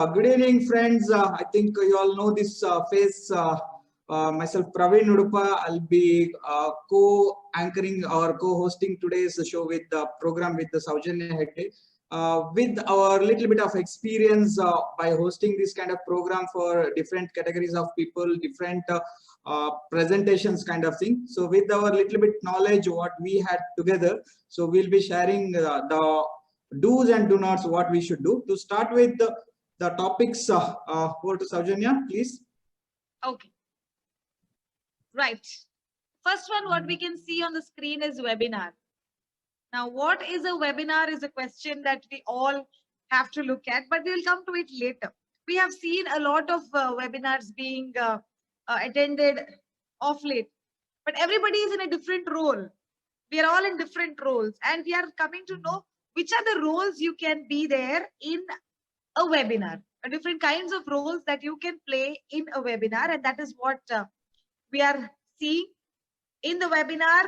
Good evening, friends. I think you all know this face. Myself, Praveen Udupa. I'll be co-anchoring or co-hosting today's show with the program with the Saujanya Hegde. With our little bit of experience by hosting this kind of program for different categories of people, different presentations kind of thing. So with our little bit knowledge, what we had together, so we'll be sharing the do's and do nots, what we should do. To start with the topics, over to Saujanya, please. Okay. Right. First one, what we can see on the screen is webinar. Now, what is a webinar is a question that we all have to look at, but we will come to it later. We have seen a lot of webinars being attended of late, but everybody is in a different role. We are all in different roles, and we are coming to know which are the roles you can be there in a webinar, different kinds of roles that you can play in a webinar, and that is what we are seeing in the webinar.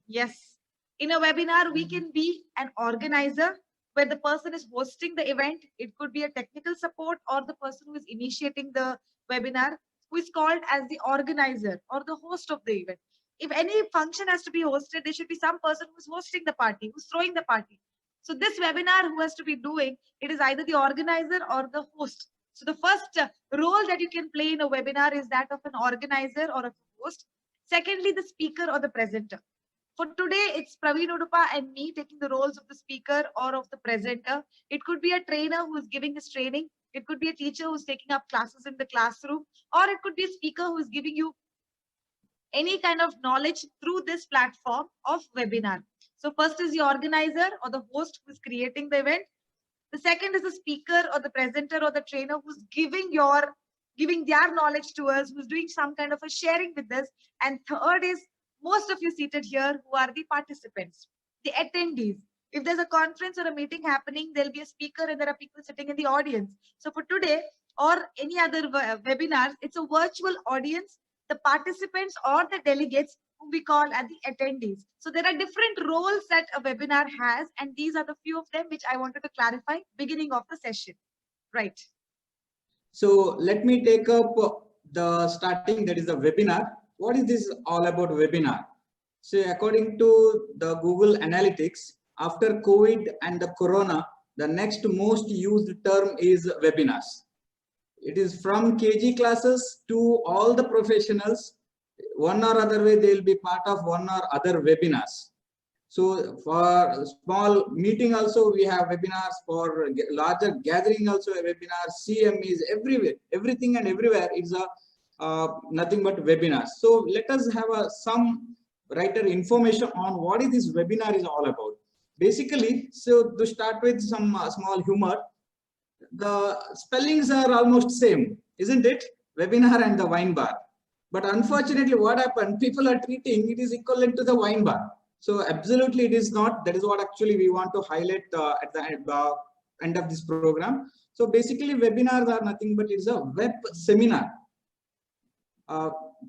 Yes, in a webinar, we can be an organizer where the person is hosting the event. It could be a technical support or the person who is initiating the webinar, who is called as the organizer or the host of the event. If any function has to be hosted, there should be some person who's hosting the party, who's throwing the party. So this webinar who has to be doing, it is either the organizer or the host. So the first role that you can play in a webinar is that of an organizer or a host. Secondly, the speaker or the presenter. For today, it's Praveen Udupa and me taking the roles of the speaker or of the presenter. It could be a trainer who is giving his training. It could be a teacher who's taking up classes in the classroom, or it could be a speaker who is giving you any kind of knowledge through this platform of webinar. So first is the organizer or the host who is creating the event. The second is the speaker or the presenter or the trainer who's giving their knowledge to us, who's doing some kind of a sharing with us. And third is most of you seated here who are the participants, the attendees. If there's a conference or a meeting happening, there'll be a speaker and there are people sitting in the audience. So for today or any other webinars, it's a virtual audience, the participants or the delegates whom we call as the attendees. So there are different roles that a webinar has, and these are the few of them which I wanted to clarify beginning of the session. Right. So let me take up the starting, that is the webinar. What is this all about webinar? So according to the Google Analytics, after COVID and the Corona, the next most used term is webinars. It is from KG classes to all the professionals. One or other way, they will be part of one or other webinars. So for small meeting also, we have webinars. For larger gathering also, a webinar. CM is everywhere, everything and everywhere is a nothing but webinars. So let us have some writer information on what is this webinar is all about. Basically, so to start with some small humor, the spellings are almost same, isn't it? Webinar and the wine bar. But unfortunately, what happened? People are treating it is equivalent to the wine bar. So absolutely, it is not. That is what actually we want to highlight at the end of this program. So basically, webinars are nothing but it's a web seminar.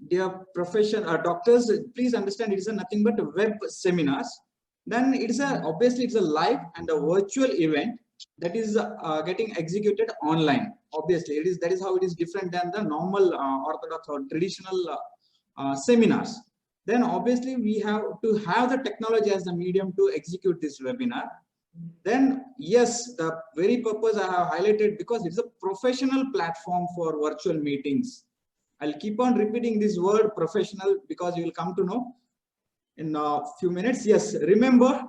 Dear profession doctors, please understand it is nothing but web seminars. Then it's obviously it's a live and a virtual event that is getting executed online. Obviously, that is how it is different than the normal orthodox or traditional seminars. Then obviously we have to have the technology as the medium to execute this webinar. Then yes, the very purpose I have highlighted, because it's a professional platform for virtual meetings. I'll keep on repeating this word professional because you will come to know in a few minutes. Yes, remember,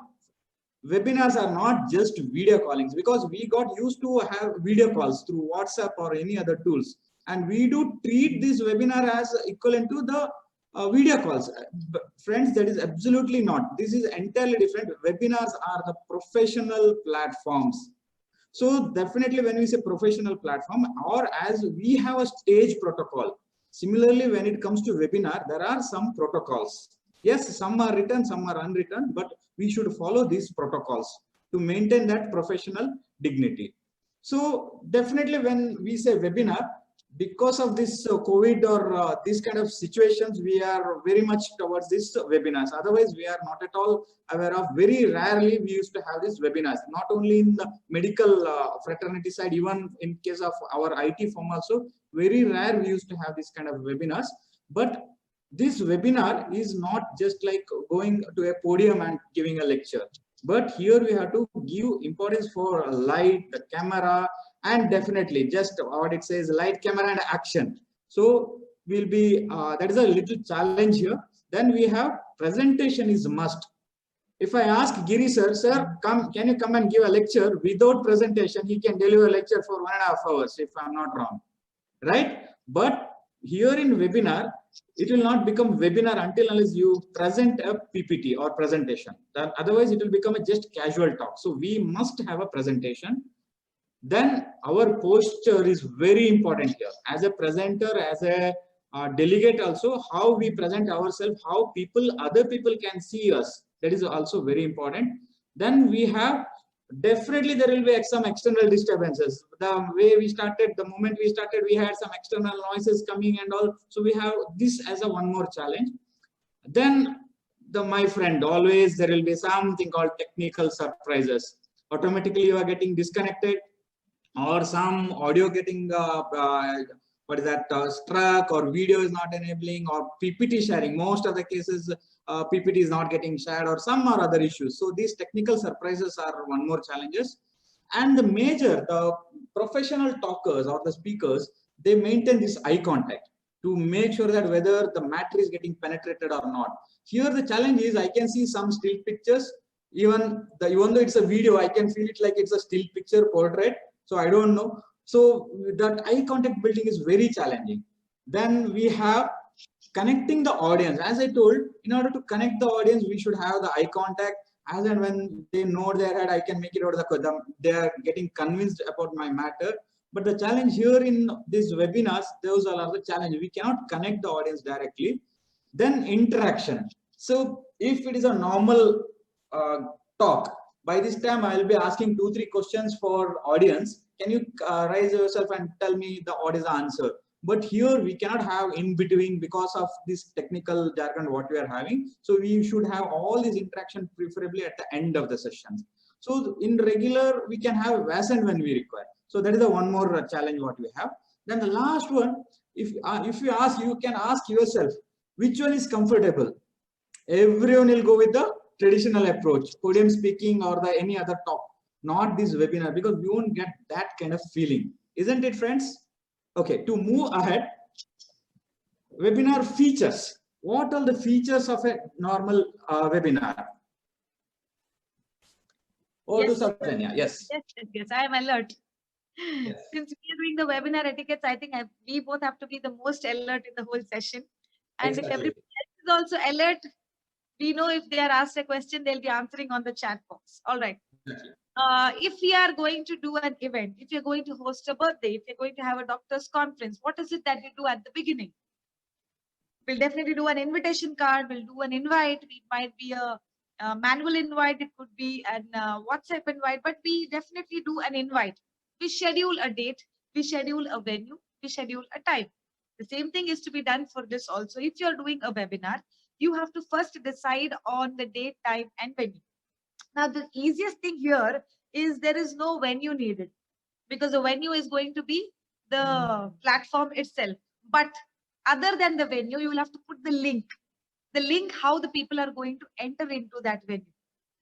webinars are not just video callings, because we got used to have video calls through WhatsApp or any other tools. And we do treat this webinar as equivalent to the video calls. Friends, that is absolutely not. This is entirely different. Webinars are the professional platforms. So definitely when we say professional platform, or as we have a stage protocol. Similarly, when it comes to webinar, there are some protocols. Yes, some are written, some are unwritten, but we should follow these protocols to maintain that professional dignity. So definitely when we say webinar, because of this COVID or this kind of situations, we are very much towards this webinars. Otherwise, we are not at all aware of. Very rarely we used to have these webinars. Not only in the medical fraternity side, even in case of our IT firm also, very rare we used to have this kind of webinars. But this webinar is not just like going to a podium and giving a lecture. But here we have to give importance for light, the camera, and definitely just what it says, light, camera, and action. So we'll be that is a little challenge here. Then we have presentation is must. If I ask Giri sir, come, can you come and give a lecture without presentation? He can deliver a lecture for 1.5 hours, if I'm not wrong, right? But here in webinar, it will not become webinar until unless you present a PPT or presentation. Otherwise, it will become a just casual talk. So we must have a presentation. Then our posture is very important here. As a presenter, as a delegate also, how we present ourselves, how other people can see us. That is also very important. Then we have, definitely there will be some external disturbances. The way we started, the moment we started, we had some external noises coming and all. So we have this as a one more challenge. Then my friend, always there will be something called technical surprises. Automatically you are getting disconnected, or some audio getting struck, or video is not enabling, or PPT sharing. Most of the cases PPT is not getting shared, or some or other issues. So these technical surprises are one more challenges. And the professional talkers or the speakers, they maintain this eye contact to make sure that whether the matter is getting penetrated or not. Here the challenge is, I can see some still pictures, even though it's a video, I can feel it like it's a still picture portrait. So I don't know. So that eye contact building is very challenging. Then we have connecting the audience. As I told, in order to connect the audience, we should have the eye contact. As and when they nod their head, I can make it out of they are getting convinced about my matter. But the challenge here in these webinars, those are the challenge. We cannot connect the audience directly. Then interaction. So if it is a normal talk, by this time I will be asking 2-3 questions for audience. Can you raise yourself and tell me the audience answer? But here we cannot have in between because of this technical jargon what we are having. So we should have all these interaction preferably at the end of the sessions. So in regular we can have as and when we require. So that is the one more challenge what we have. Then the last one, if you ask, you can ask yourself which one is comfortable. Everyone will go with the traditional approach, podium speaking or the any other talk, not this webinar, because we won't get that kind of feeling, isn't it, friends? Okay, to move ahead, webinar features. What are the features of a normal webinar? Or Yes. to Sabrina, yes. Yes, I am alert. Yes. Since we are doing the webinar etiquettes, I think we both have to be the most alert in the whole session. And Exactly. if everybody else is also alert, we know if they are asked a question, they'll be answering on the chat box. All right. Exactly. If we are going to do an event, if you're going to host a birthday, if you're going to have a doctor's conference, what is it that you do at the beginning? We'll definitely do an invitation card. We'll do an invite. It might be a manual invite. It could be an WhatsApp invite, but we definitely do an invite. We schedule a date. We schedule a venue. We schedule a time. The same thing is to be done for this also. If you're doing a webinar, you have to first decide on the date, time, and venue. Now, the easiest thing here is there is no venue needed, because the venue is going to be the platform itself. But other than the venue, you will have to put the link, how the people are going to enter into that venue.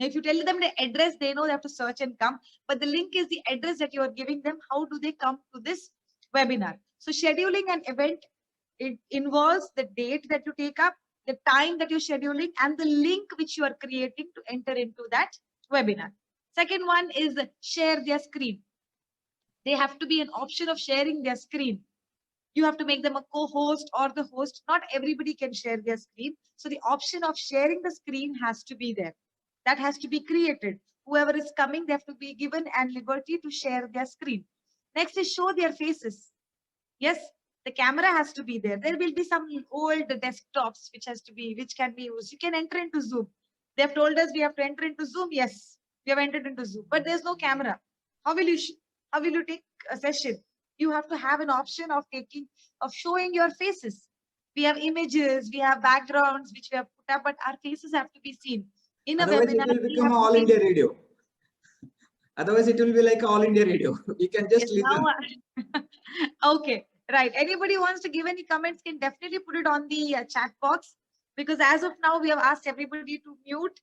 If you tell them the address, they know they have to search and come, but the link is the address that you are giving them. How do they come to this webinar? So scheduling an event, it involves the date that you take up, the time that you're scheduling, and the link which you are creating to enter into that webinar. Second one is share their screen. They have to be an option of sharing their screen. You have to make them a co-host or the host. Not everybody can share their screen. So the option of sharing the screen has to be there. That has to be created. Whoever is coming, they have to be given an liberty to share their screen. Next is show their faces. Yes, the camera has to be there. There will be some old desktops which can be used. You can enter into Zoom. They have told us we have to enter into Zoom. Yes, we have entered into Zoom, but there's no camera. How will you take a session? you have to have an option of showing your faces. We have images, we have backgrounds which we have put up, but our faces have to be seen. In a Otherwise, it webinar, will we become have to all be India radio. Otherwise, it will be like all India radio. You can just Yes, listen. okay, right. Anybody wants to give any comments can definitely put it on the chat box, because as of now we have asked everybody to mute.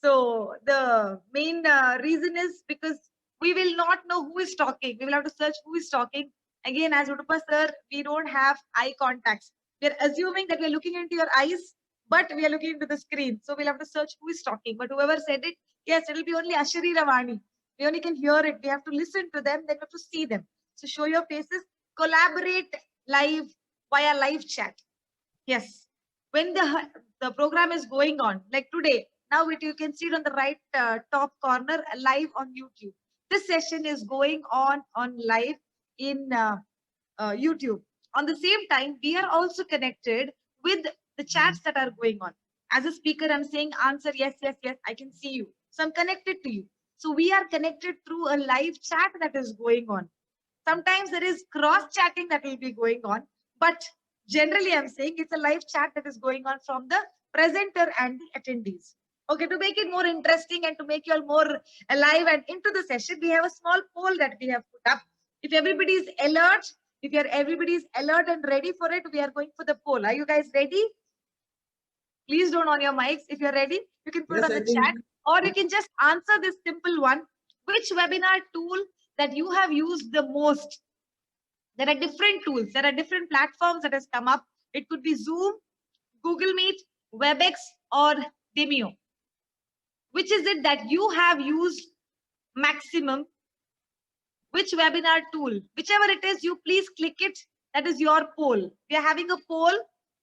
So the main reason is because we will not know who is talking. We will have to search who is talking. Again, as Udupa sir, we don't have eye contacts. We are assuming that we are looking into your eyes, but we are looking into the screen. So we'll have to search who is talking. But whoever said it, yes, it will be only Ashari Ravani. We only can hear it. We have to listen to them, then we have to see them. So show your faces, collaborate live via live chat. Yes. When the program is going on, like today, now you can see it on the right top corner, live on YouTube. This session is going on live in YouTube. On the same time, we are also connected with the chats that are going on. As a speaker, I'm saying answer yes, yes, yes. I can see you. So I'm connected to you. So we are connected through a live chat that is going on. Sometimes there is cross chatting that will be going on, but generally I'm saying it's a live chat that is going on from the presenter and the attendees. Okay, to make it more interesting and to make you all more alive and into the session, we have a small poll that we have put up. If everybody is alert, everybody is alert and ready for it, we are going for the poll. Are you guys ready? Please don't on your mics. If you're ready, you can put Yes, it on I the think. chat, or you can just answer this simple one. Which webinar tool that you have used the most? There are different tools. There are different platforms that has come up. It could be Zoom, Google Meet, WebEx, or Demio. Which is it that you have used maximum? Which webinar tool? Whichever it is, you please click it. That is your poll. We are having a poll.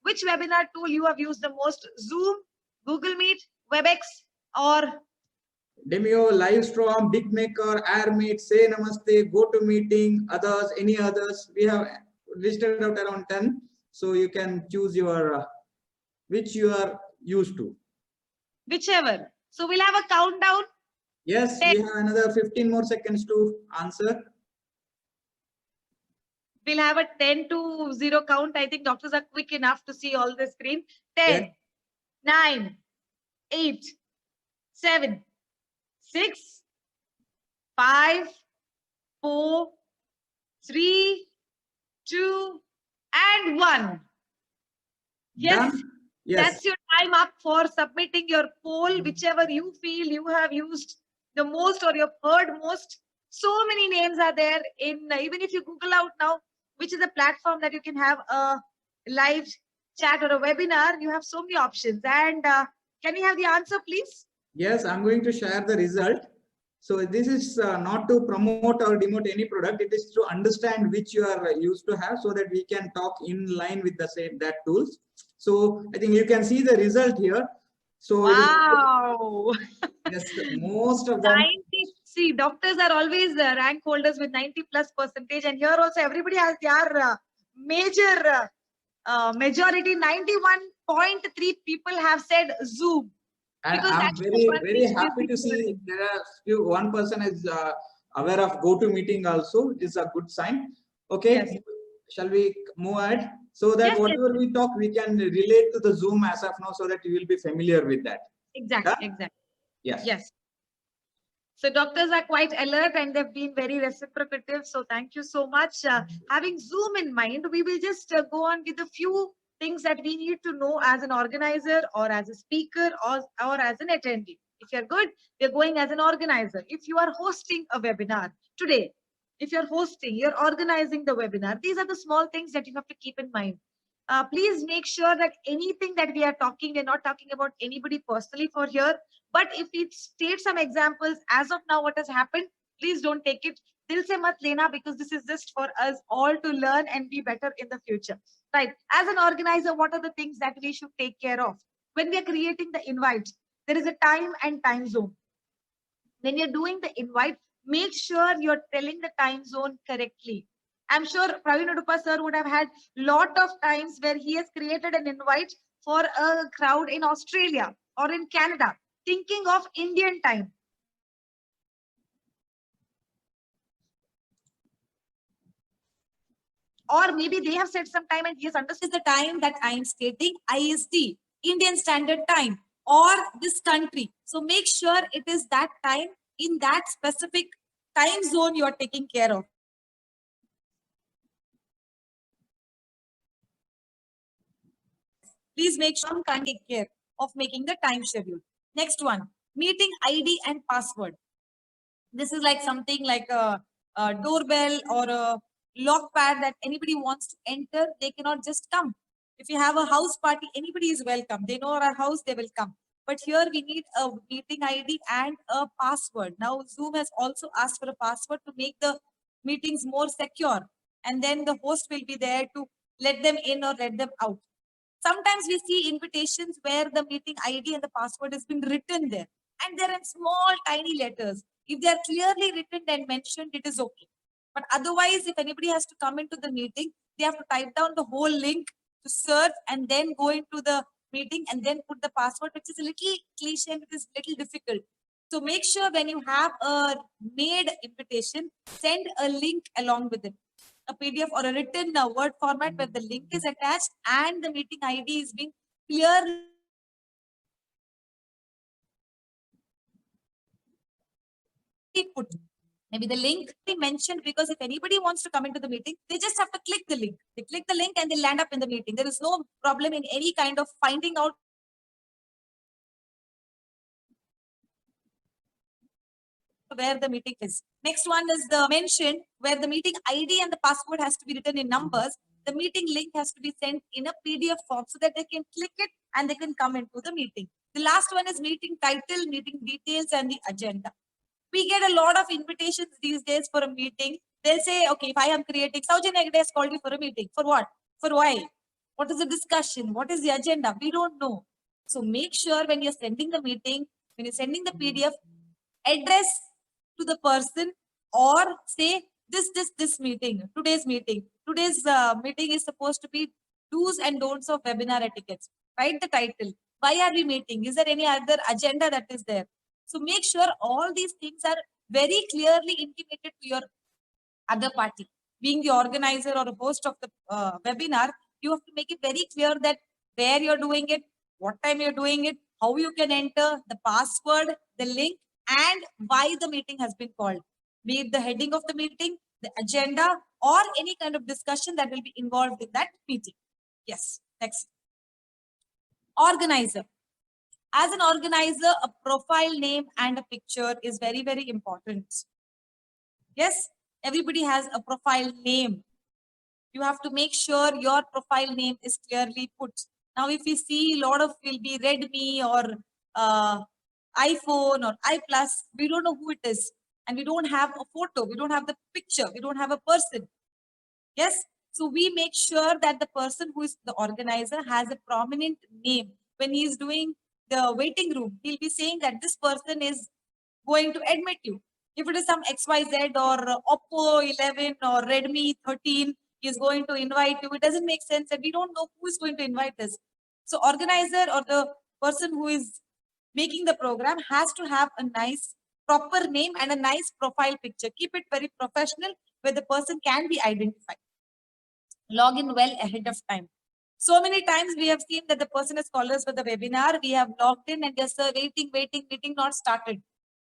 Which webinar tool you have used the most? Zoom, Google Meet, WebEx, or Demio, Livestorm, BigMaker, AirMeet, Say Namaste, GoToMeeting, others, any others. We have listed out around 10. So you can choose your which you are used to. whichever. So we'll have a countdown. Yes, 10. we have another 15 more seconds to answer. We'll have a 10 to 0 count. I think doctors are quick enough to see all the screen. 10, Yes. 9, 8, 7, 6, 5, 4, 3, 2, and 1. Yes, Done? Yes. that's your time up for submitting your poll, whichever you feel you have used the most or you've heard most. So many names are there in, even if you Google out now, which is a platform that you can have a live chat or a webinar, you have so many options. And can we have the answer, please? Yes, I'm going to share the result. So this is not to promote or demote any product. It is to understand which you are used to have so that we can talk in line with the same that tools. So I think you can see the result here. So Wow. yes, most of them. 90, see, doctors are always rank holders with 90+%. And here also everybody has their major majority, 91.3 people have said Zoom. And Because I'm that's the very, one very which we've happy been to see learning. there are one person is aware of GoToMeeting also. It is a good sign. Okay, Yes. shall we move ahead? So that Yes, whatever we talk, we can relate to the Zoom as of now so that you will be familiar with that. Exactly, Yeah? exactly. Yes. Yes. So doctors are quite alert and they've been very reciprocative. So thank you so much. Having Zoom in mind, we will just go on with a few things that we need to know as an organizer or as a speaker or as an attendee. If you're good, we're going as an organizer. If you are hosting a webinar today, if you're hosting, you're organizing the webinar, these are the small things that you have to keep in mind. Please make sure that anything that we are talking, we're not talking about anybody personally for here. But if we state some examples as of now, what has happened, please don't take it dil se mat lena, because this is just for us all to learn and be better in the future. Right? As an organizer, what are the things that we should take care of? When we are creating the invite, there is a time and time zone. When you're doing the invite, make sure you're telling the time zone correctly. I'm sure Praveen Udupa sir would have had lot of times where he has created an invite for a crowd in Australia or in Canada, thinking of Indian time. or maybe they have set some time and he has understood the time that I am stating IST, Indian Standard Time, or this country. So make sure it is that time in that specific time zone you are taking care of. Please make sure you take care of making the time schedule. Next one, meeting ID and password. This is like something like a doorbell or a lock pad that anybody wants to enter, they cannot just come. If you have a house party, anybody is welcome. They know our house, they will come. But here we need a meeting ID and a password. Now Zoom has also asked for a password to make the meetings more secure. And then the host will be there to let them in or let them out. Sometimes we see invitations where the meeting ID and the password has been written there, and they're in small, tiny letters. If they are clearly written and mentioned, it is okay. But otherwise, if anybody has to come into the meeting, they have to type down the whole link to search and then go into the meeting and then put the password, which is a little cliche and it is a little difficult. So make sure when you have a made invitation, send a link along with it. A PDF or a written Word format where the link is attached and the meeting ID is being clearly put. Maybe the link they mentioned, because if anybody wants to come into the meeting, they just have to click the link. They click the link and they land up in the meeting. There is no problem in any kind of finding out where the meeting is. Next one is the mention where the meeting ID and the password has to be written in numbers. The meeting link has to be sent in a PDF form so that they can click it and they can come into the meeting. The last one is meeting title, meeting details, and the agenda. We get a lot of invitations these days for a meeting. They'll say, okay, if I am creating, Saujanya Hegde has called you for a meeting. For what? For why? What is the discussion? What is the agenda? We don't know. So make sure when you're sending the meeting, when you're sending the PDF, address to the person or say this meeting, today's meeting. Today's meeting is supposed to be do's and don'ts of webinar etiquettes. Write the title. Why are we meeting? Is there any other agenda that is there? So make sure all these things are very clearly intimated to your other party. Being the organizer or a host of the webinar, you have to make it very clear that where you're doing it, what time you're doing it, how you can enter, the password, the link, and why the meeting has been called. Be it the heading of the meeting, the agenda, or any kind of discussion that will be involved in that meeting. Yes, next. Organizer. As an organizer, a profile name and a picture is very, very important. Yes, everybody has a profile name. You have to make sure your profile name is clearly put. Now, if you see a lot of will be Redmi or iPhone or iPlus, we don't know who it is. And we don't have a photo. We don't have the picture. We don't have a person. Yes. So we make sure that the person who is the organizer has a prominent name. When he is doing the waiting room, he'll be saying that this person is going to admit you. If it is some XYZ or Oppo 11 or Redmi 13, he is going to invite you. It doesn't make sense and we don't know who is going to invite us. So organizer or the person who is making the program has to have a nice proper name and a nice profile picture. Keep it very professional where the person can be identified. Log in well ahead of time. So many times we have seen that the person has called us for the webinar. We have logged in and just waiting, meeting not started.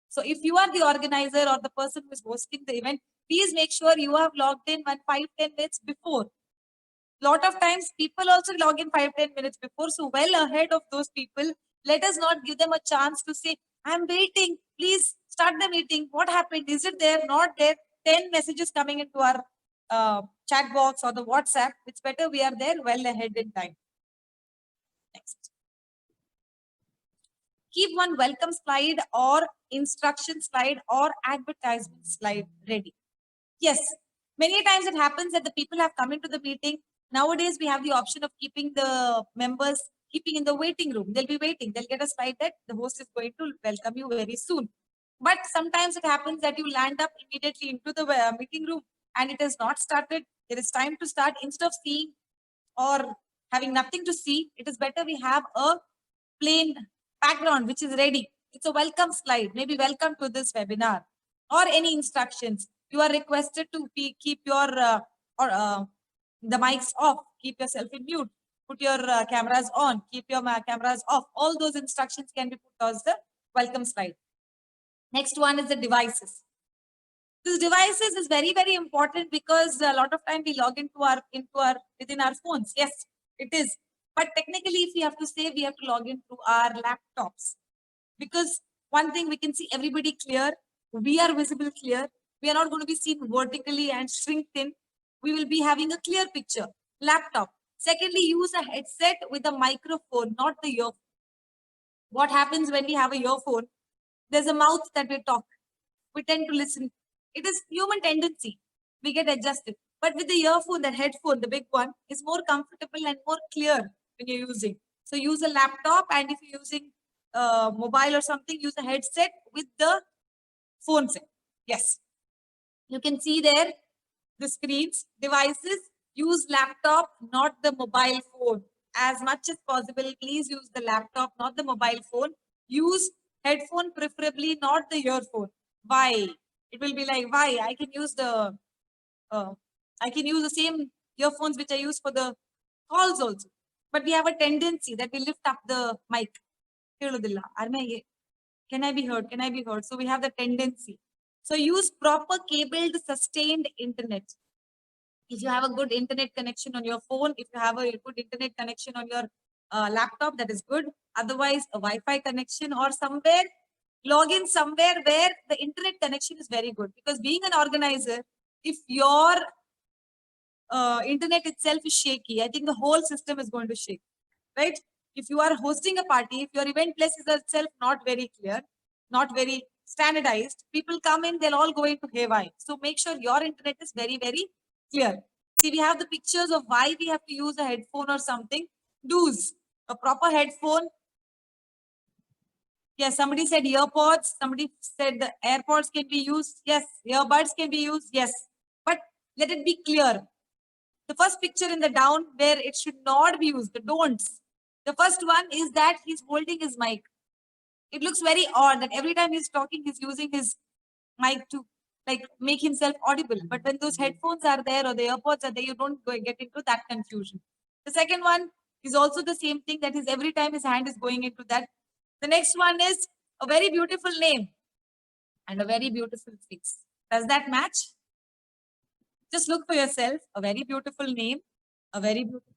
So if you are the organizer or the person who is hosting the event, please make sure you have logged in 5-10 minutes before. Lot of times people also log in 5-10 minutes before. So well ahead of those people, let us not give them a chance to say, I'm waiting, please start the meeting. What happened? Is it there? Not there? 10 messages coming into our chat box or the WhatsApp. It's better we are there well ahead in time. Next. Keep one welcome slide or instruction slide or advertisement slide ready. Yes, many times it happens that the people have come into the meeting. Nowadays, we have the option of keeping the members keeping in the waiting room. They'll be waiting. They'll get a slide that the host is going to welcome you very soon. But sometimes it happens that you land up immediately into the meeting room and it has not started. It is time to start. Instead of seeing or having nothing to see, it is better we have a plain background which is ready. It's a welcome slide, maybe welcome to this webinar or any instructions. You are requested to keep your the mics off, keep yourself in mute, put your cameras on, keep your cameras off. All those instructions can be put as the welcome slide. Next one is the devices. This devices is very, very important because a lot of time we log within our phones. Yes, it is. But technically, if we have to say, we have to log in through our laptops. Because one thing, we can see everybody clear. We are visible clear. We are not going to be seen vertically and shrink thin. We will be having a clear picture. Laptop. Secondly, use a headset with a microphone, not the earphone. What happens when we have a earphone? There's a mouth that we talk. We tend to listen. It is human tendency. We get adjusted. But with the earphone, the headphone, the big one, is more comfortable and more clear when you're using. So use a laptop, and if you're using mobile or something, use a headset with the phone set. Yes. You can see there the screens, devices. Use laptop, not the mobile phone. As much as possible, please use the laptop, not the mobile phone. Use headphone, preferably not the earphone. Why? It will be like, why? I can use the same earphones which I use for the calls also. But we have a tendency that we lift up the mic. Can I be heard? Can I be heard? So we have the tendency. So use proper cabled sustained internet. If you have a good internet connection on your phone, if you have a good internet connection on your laptop, that is good. Otherwise, a Wi-Fi connection or somewhere, log in somewhere where the internet connection is very good. Because being an organizer, if your internet itself is shaky, I think the whole system is going to shake, right? If you are hosting a party, if your event place is itself not very clear, not very standardized, people come in, they'll all go into haywire. So make sure your internet is very, very clear. See, we have the pictures of why we have to use a headphone or something. Do's, a proper headphone. Yes, somebody said earpods. Somebody said the AirPods can be used. Yes, earbuds can be used. Yes, but let it be clear. The first picture in the down where it should not be used, the don'ts. The first one is that he's holding his mic. It looks very odd that every time he's talking, he's using his mic to like make himself audible. But when those headphones are there or the earpods are there, you don't get into that confusion. The second one is also the same thing, that is every time his hand is going into that. The next one is a very beautiful name and a very beautiful face. Does that match? Just look for yourself. A very beautiful name, a very beautiful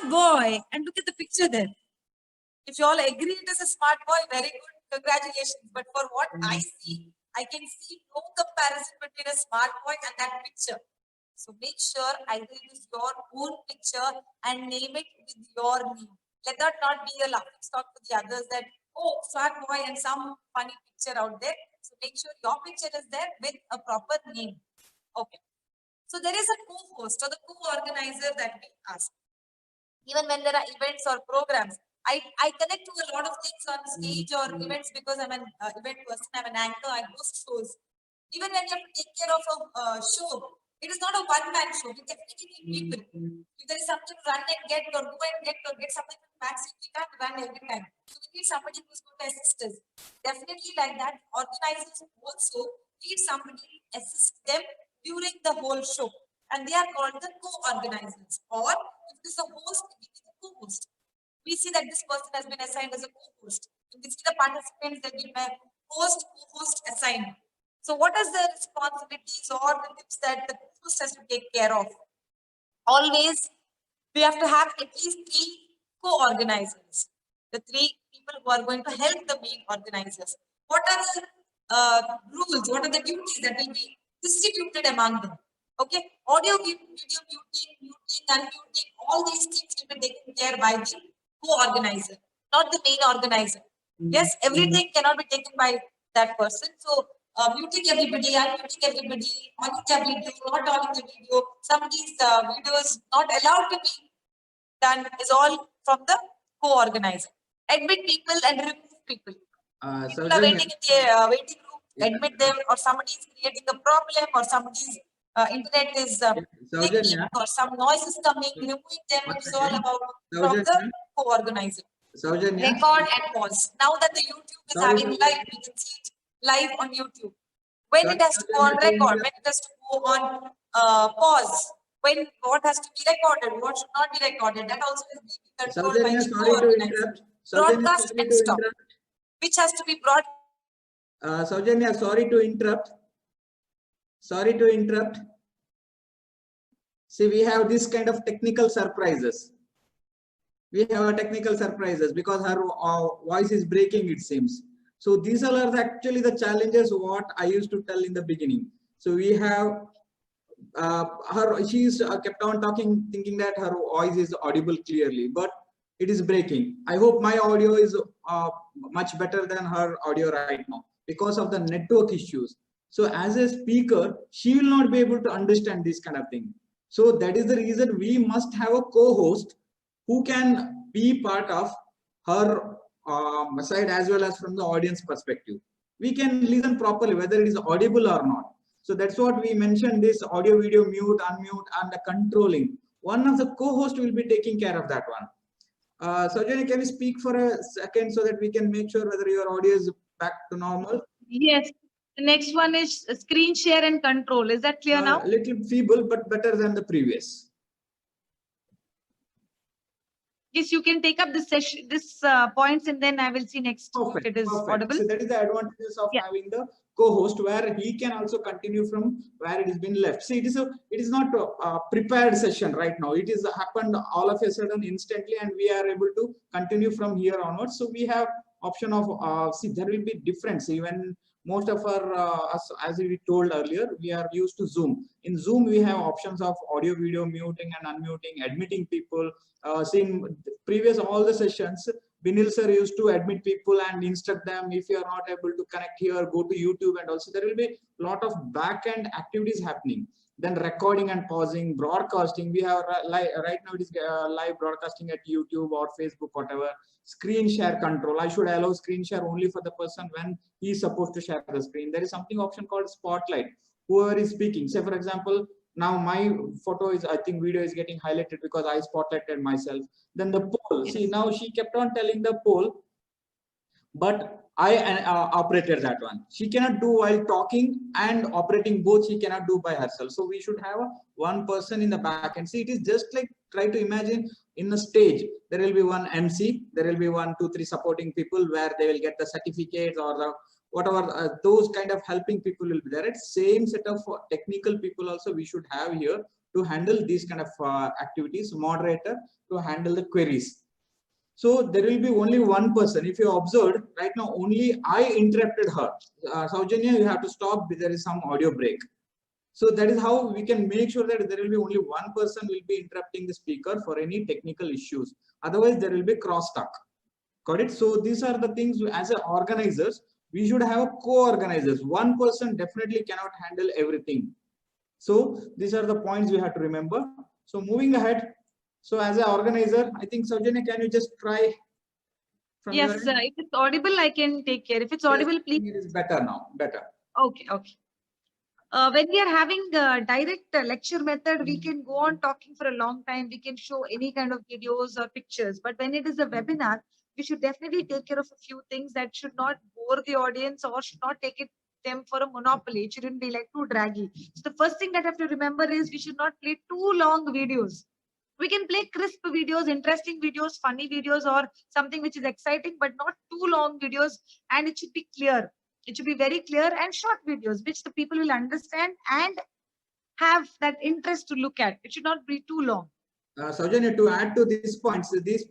boy, and look at the picture there. If you all agree it is a smart boy, very good, congratulations. But for what I see, I can see no comparison between a smart boy and that picture. So make sure either use your own picture and name it with your name. Let that not be a laughing stock to the others that, oh, smart boy and some funny picture out there. So make sure your picture is there with a proper name. Okay. So there is a co-host or the co-organizer that we ask. Even when there are events or programs, I connect to a lot of things on stage or events because I'm an event person, I'm an anchor, I host shows. Even when you have to take care of a show, it is not a one-man show. You definitely need people. If there is something to run and get or go and get something from Max, we can't run every time. So we need somebody who's going to assist us. Definitely like that, organizers also need somebody to assist them during the whole show. And they are called the co-organizers. Or if it is a host, we need a co-host. We see that this person has been assigned as a co-host. We see the participants that will have host, co-host assigned. So what are the responsibilities or the tips that the host has to take care of? Always, we have to have at least 3 co-organizers. The 3 people who are going to help the main organizers. What are the rules? What are the duties that will be distributed among them? Okay, audio, video muting, unmuting, all these things will be taken care by the co-organizer, not the main organizer. Yes, everything cannot be taken by that person. So muting everybody, unmuting everybody, on the video, not on the video. Some of these videos not allowed to be done is all from the co-organizer. Admit people and remove people. People are waiting in the waiting room, admit them, or somebody is creating a problem, or somebody's internet is leaking, or some noise is coming, removing them. It's all about from the co-organizer. Record and pause. Now that the YouTube is having live, we can see it live on YouTube. When it has to go on record, when it has to go on pause, when what has to be recorded, what should not be recorded. That also is being controlled by Saujanya, the sorry to co-organizer. interrupt. Saujanya, Broadcast sorry and to stop. interrupt. Which has to be brought. Saujanya, sorry to interrupt. Sorry to interrupt. See, we have this kind of technical surprises. We have a technical surprises because her voice is breaking, it seems. So these are actually the challenges what I used to tell in the beginning. So we have she's kept on talking, thinking that her voice is audible clearly, but it is breaking. I hope my audio is much better than her audio right now because of the network issues. So as a speaker, she will not be able to understand this kind of thing. So that is the reason we must have a co-host who can be part of her side as well as from the audience perspective. We can listen properly whether it is audible or not. So that's what we mentioned, this audio, video, mute, unmute, and the controlling. One of the co-host will be taking care of that one. Saujanya, can you speak for a second so that we can make sure whether your audio is back to normal? Yes. The next one is screen share and control. Is that clear now? A little feeble, but better than the previous. Yes, you can take up this session, this points, and then I will see next Perfect, if it is perfect. audible. So that is the advantages of having the co-host where he can also continue from where it has been left. See, it is not a prepared session right now. It is happened all of a sudden instantly, and we are able to continue from here onwards. So we have option of see, there will be difference even. Most of our as we told earlier, we are used to Zoom. In Zoom, we have options of audio, video, muting and unmuting, admitting people. Seeing previous all the sessions, Binil sir used to admit people and instruct them, if you are not able to connect here, go to YouTube, and also there will be a lot of back-end activities happening. Then recording and pausing, broadcasting. We have right now it is live broadcasting at YouTube or Facebook, whatever. Screen share control. I should allow screen share only for the person when he is supposed to share the screen. There is something option called spotlight. Whoever is speaking, say for example, now my photo is, I think video is getting highlighted because I spotlighted myself. Then the poll, see now she kept on telling the poll, but I operated that one. She cannot do while talking and operating both, she cannot do by herself. So we should have one person in the back and see, it is just like, try to imagine in a stage, there will be one MC, there will be 1, 2, 3 supporting people where they will get the certificates or the whatever, those kind of helping people will be there. It's same set of technical people also we should have here to handle these kind of activities, moderator to handle the queries. So there will be only one person. If you observed right now, only I interrupted her. Saujanya, you have to stop. There is some audio break. So that is how we can make sure that there will be only one person will be interrupting the speaker for any technical issues. Otherwise, there will be crosstalk. Got it? So these are the things as a organizers, we should have co-organizers. One person definitely cannot handle everything. So these are the points we have to remember. So moving ahead. So as an organizer, I think Saujanya, can you just try? From Yes, if it's audible, I can take care. If it's audible, please. It is better now. Better. Okay, okay. When we are having a direct lecture method, we can go on talking for a long time. We can show any kind of videos or pictures. But when it is a webinar, we should definitely take care of a few things that should not bore the audience or should not take them for a monopoly. It shouldn't be like too draggy. So the first thing that I have to remember is we should not play too long videos. We can play crisp videos, interesting videos, funny videos, or something which is exciting, but not too long videos. And it should be clear. It should be very clear and short videos, which the people will understand and have that interest to look at. It should not be too long. Saujanya, to add to these points, these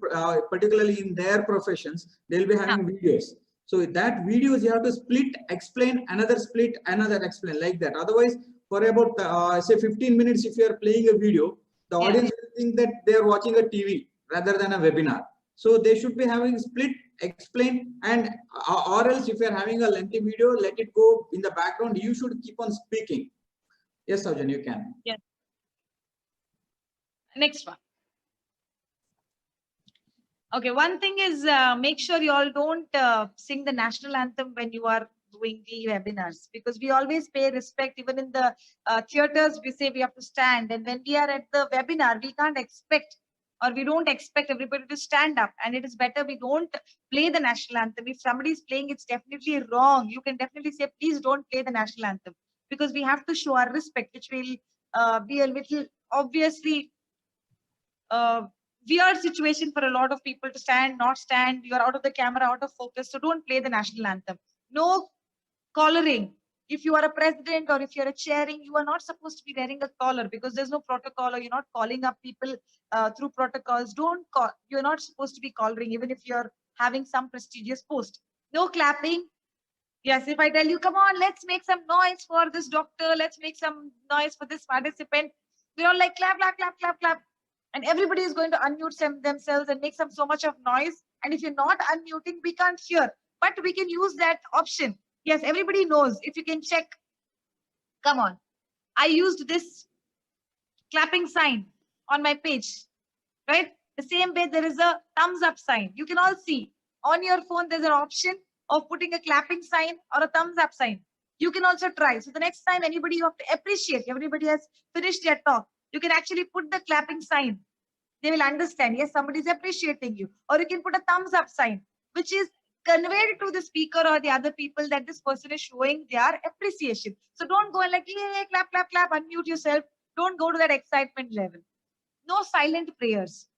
particularly in their professions, they'll be having videos. So that videos you have to split, explain, another split, another explain, like that. Otherwise, for about say 15 minutes, if you are playing a video, the audience will think that they are watching a TV rather than a webinar. So they should be having split, explain, and or else if you are having a lengthy video, let it go in the background. You should keep on speaking. Yes, Saujanya, you can. Yes. Next one. Okay, one thing is make sure you all don't sing the national anthem when you are doing the webinars, because we always pay respect. Even in the theaters, we say we have to stand, and when we are at the webinar, we can't expect or we don't expect everybody to stand up, and it is better we don't play the national anthem. If somebody is playing, it's definitely wrong. You can definitely say, please don't play the national anthem, because we have to show our respect, which will be a little obviously weird situation for a lot of people to stand, not stand. You're out of the camera, out of focus. So don't play the national anthem. No collaring. If you are a president or if you're a chairing, you are not supposed to be wearing a collar because there's no protocol, or you're not calling up people through protocols. Don't call. You're not supposed to be collaring, even if you're having some prestigious post. No clapping. Yes, if I tell you, come on, let's make some noise for this doctor, let's make some noise for this participant, we're all like clap, clap, clap, clap, clap. And everybody is going to unmute themselves and make so much of noise. And if you're not unmuting, we can't hear. But we can use that option. Yes, everybody knows. If you can check, come on. I used this clapping sign on my page, right? The same way there is a thumbs up sign. You can all see on your phone, there's an option of putting a clapping sign or a thumbs up sign. You can also try. So the next time anybody you have to appreciate, everybody has finished their talk, you can actually put the clapping sign. They will understand, yes, somebody is appreciating you. Or you can put a thumbs up sign, which is conveyed to the speaker or the other people that this person is showing their appreciation. So don't go and like, yeah, clap, clap, clap, unmute yourself. Don't go to that excitement level. No silent prayers.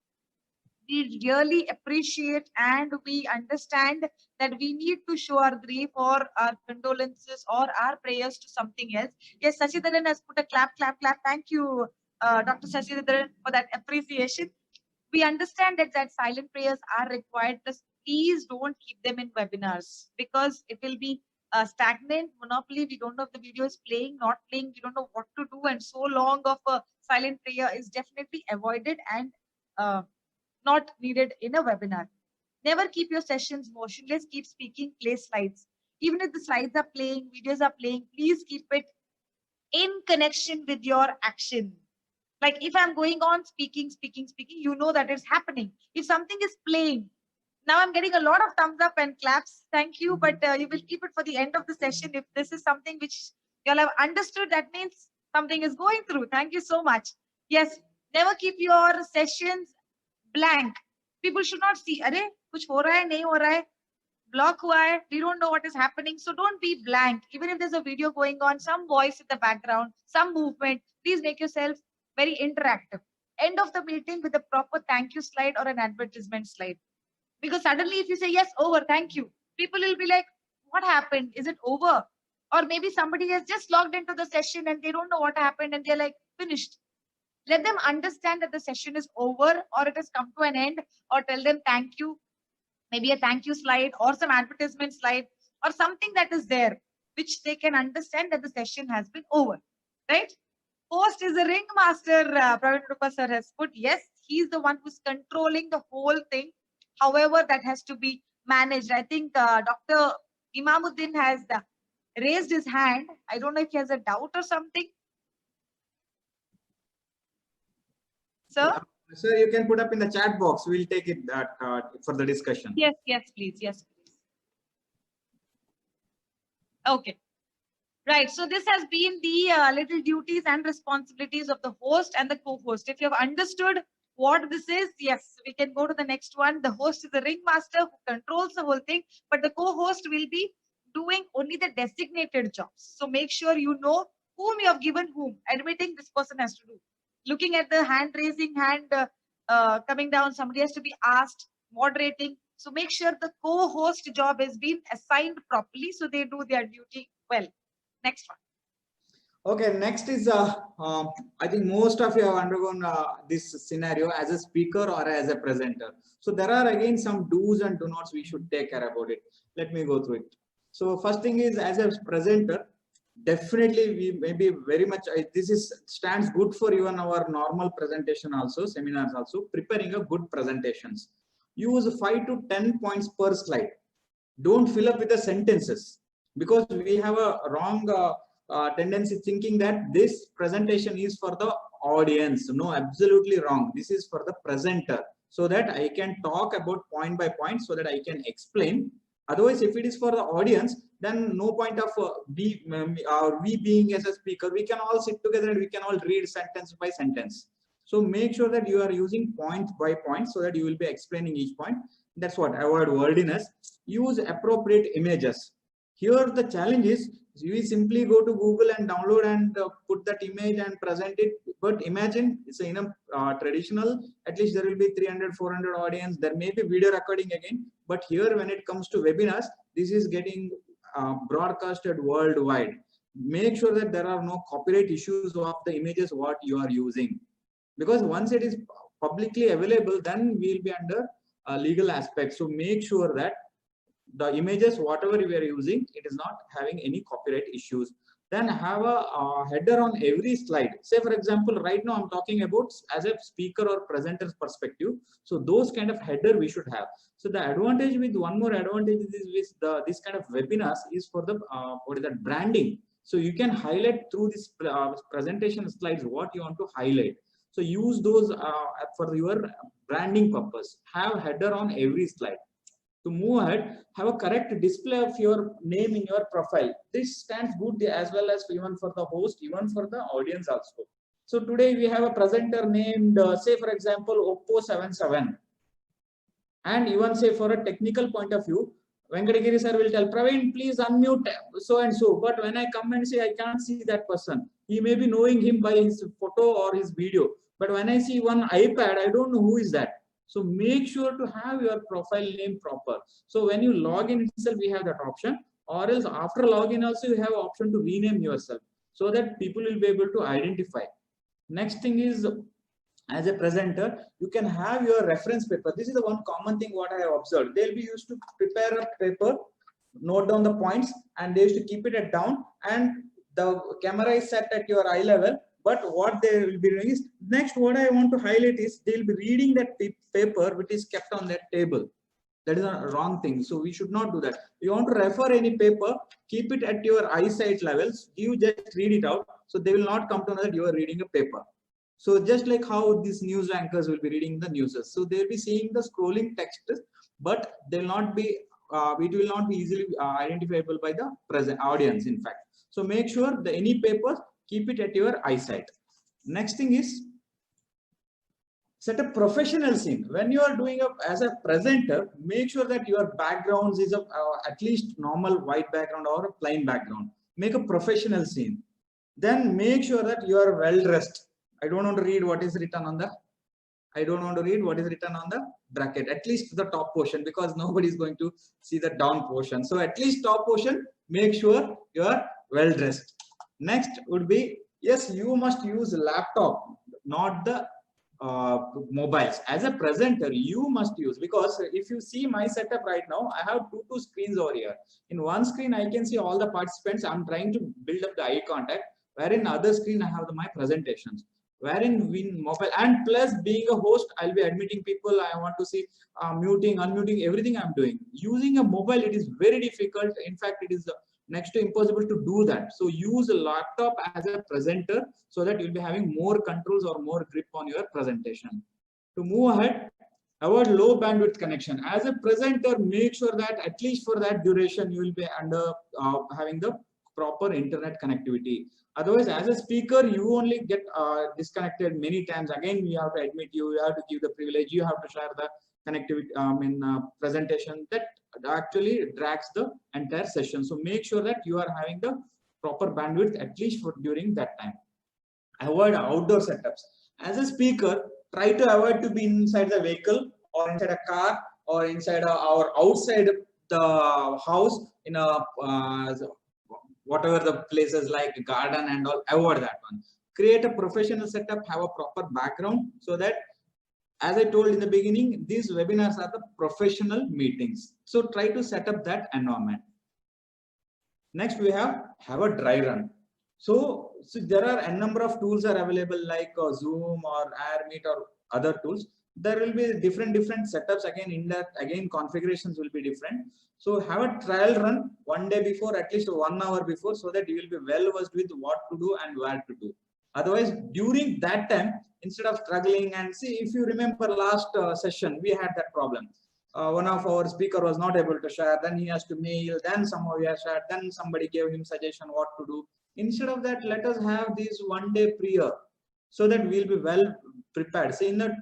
We really appreciate and we understand that we need to show our grief or our condolences or our prayers to something else. Yes, Sashidharan has put a clap, clap, clap. Thank you, Dr. Sashidharan, for that appreciation. We understand that silent prayers are required. Please don't keep them in webinars because it will be stagnant, monopoly. We don't know if the video is playing, not playing. We don't know what to do. And so long of a silent prayer is definitely avoided and not needed in a webinar. Never keep your sessions motionless. Keep speaking, play slides. Even if the slides are playing, videos are playing, please keep it in connection with your action. Like if I'm going on speaking, you know that it's happening. If something is playing, now I'm getting a lot of thumbs up and claps. Thank you, but you will keep it for the end of the session. If this is something which you'll have understood, that means something is going through. Thank you so much. Yes, never keep your sessions blank. People should not see, "Arey, kuch ho raha hai, nahi ho raha hai, block hua hai, we don't know what is happening." So don't be blank. Even if there's a video going on, some voice in the background, some movement, please make yourself very interactive. End of the meeting with a proper thank you slide or an advertisement slide. Because suddenly if you say, yes, over, thank you, people will be like, what happened? Is it over? Or maybe somebody has just logged into the session and they don't know what happened and they're like, finished. Let them understand that the session is over or it has come to an end, or tell them thank you, maybe a thank you slide or some advertisement slide or something that is there, which they can understand that the session has been over, right? Host is a ringmaster, Praveen Rupa sir has put. Yes, he's the one who's controlling the whole thing. However, that has to be managed. I think Dr. Imamuddin has raised his hand. I don't know if he has a doubt or something. Sir? Sir, you can put up in the chat box. We'll take it for the discussion. Yes, yes, please. Yes, please. Okay. Right. So this has been the little duties and responsibilities of the host and the co-host. If you have understood what this is, yes, we can go to the next one. The host is the ringmaster who controls the whole thing, but the co-host will be doing only the designated jobs. So make sure you know whom you have given whom. Admitting this person has to do. Looking at the hand raising, hand coming down, somebody has to be asked, moderating. So make sure the co-host job is being assigned properly so they do their duty well. Next one. Okay, next is I think most of you have undergone this scenario as a speaker or as a presenter. So there are again some do's and do nots we should take care about it. Let me go through it. So first thing is, as a presenter, definitely we may be very much this stands good for even our normal presentation also, seminars also, preparing a good presentations. Use 5 to 10 points per slide. Don't fill up with the sentences, because we have a wrong tendency thinking that this presentation is for the audience. No, absolutely wrong. This is for the presenter, so that I can talk about point by point, so that I can explain. Otherwise, if it is for the audience, then no point of we being as a speaker. We can all sit together and we can all read sentence by sentence. So make sure that you are using point by point, so that you will be explaining each point. That's what, avoid wordiness. Use appropriate images. Here the challenge is we simply go to Google and download and put that image and present it. But imagine it's in a traditional, at least there will be 300, 400 audience. There may be video recording again. But here when it comes to webinars, this is getting broadcasted worldwide. Make sure that there are no copyright issues of the images what you are using. Because once it is publicly available, then we'll be under legal aspects. So make sure that the images, whatever we are using, it is not having any copyright issues. Then have a header on every slide. Say for example, right now I'm talking about as a speaker or presenter's perspective. So those kind of header we should have. So the advantage with one more advantage is with this kind of webinars is for the what is that, branding. So you can highlight through this presentation slides what you want to highlight. So use those for your branding purpose. Have header on every slide. To move ahead, have a correct display of your name in your profile. This stands good as well as even for the host, even for the audience also. So today we have a presenter named, say for example, Oppo 77. And even say for a technical point of view, Venkatagiri sir will tell, Praveen, please unmute so and so. But when I come and say, I can't see that person. He may be knowing him by his photo or his video. But when I see one iPad, I don't know who is that. So make sure to have your profile name proper. So when you log in itself, we have that option, or else after login also you have option to rename yourself so that people will be able to identify. Next thing is, as a presenter, you can have your reference paper. This is the one common thing what I have observed. They'll be used to prepare a paper, note down the points, and they used to keep it down, and the camera is set at your eye level. But what they will be doing is, next what I want to highlight is they'll be reading that paper which is kept on that table. That is a wrong thing. So we should not do that. You want to refer any paper, keep it at your eyesight levels. You just read it out. So they will not come to know that you are reading a paper. So just like how these news anchors will be reading the news. So they'll be seeing the scrolling text, but they'll not be, it will not be easily identifiable by the present audience, in fact. So make sure that any paper, keep it at your eyesight. Next thing is, set a professional scene. When you are doing as a presenter, make sure that your backgrounds is at least normal white background or a plain background. Make a professional scene. Then make sure that you are well dressed. I don't want to read what is written on the, bracket, at least the top portion, because nobody is going to see the down portion. So at least top portion, make sure you are well dressed. Next would be, yes, you must use a laptop, not the mobiles. As a presenter, you must use, because if you see my setup right now, I have two screens over here. In one screen, I can see all the participants. I'm trying to build up the eye contact, wherein other screen, I have my presentations. Wherein in mobile, and plus being a host, I'll be admitting people. I want to see muting, unmuting, everything I'm doing. Using a mobile, it is very difficult. In fact, it is next to impossible to do that. So use a laptop as a presenter so that you'll be having more controls or more grip on your presentation. To move ahead, avoid low bandwidth connection. As a presenter, make sure that at least for that duration, you will be under having the proper internet connectivity. Otherwise, as a speaker, you only get disconnected many times. Again, we have to admit you have to give the privilege, you have to share the connectivity presentation. That actually drags the entire session. So make sure that you are having the proper bandwidth at least for during that time. Avoid outdoor setups. As a speaker, try to avoid to be inside the vehicle or inside a car or inside or outside the house in a whatever the places like garden and all. Avoid that one. Create a professional setup, have a proper background, so that, as I told in the beginning, these webinars are the professional meetings. So try to set up that environment. Next, we have a dry run. So there are a number of tools are available like Zoom or AirMeet or other tools. There will be different setups. Again, configurations will be different. So have a trial run one day before, at least 1 hour before, so that you will be well versed with what to do and where to do. Otherwise, during that time, instead of struggling, and see, if you remember last session, we had that problem. One of our speaker was not able to share, then he has to mail, then somehow he has shared, then somebody gave him suggestion what to do. Instead of that, let us have this 1 day prior, so that we'll be well prepared. See, in the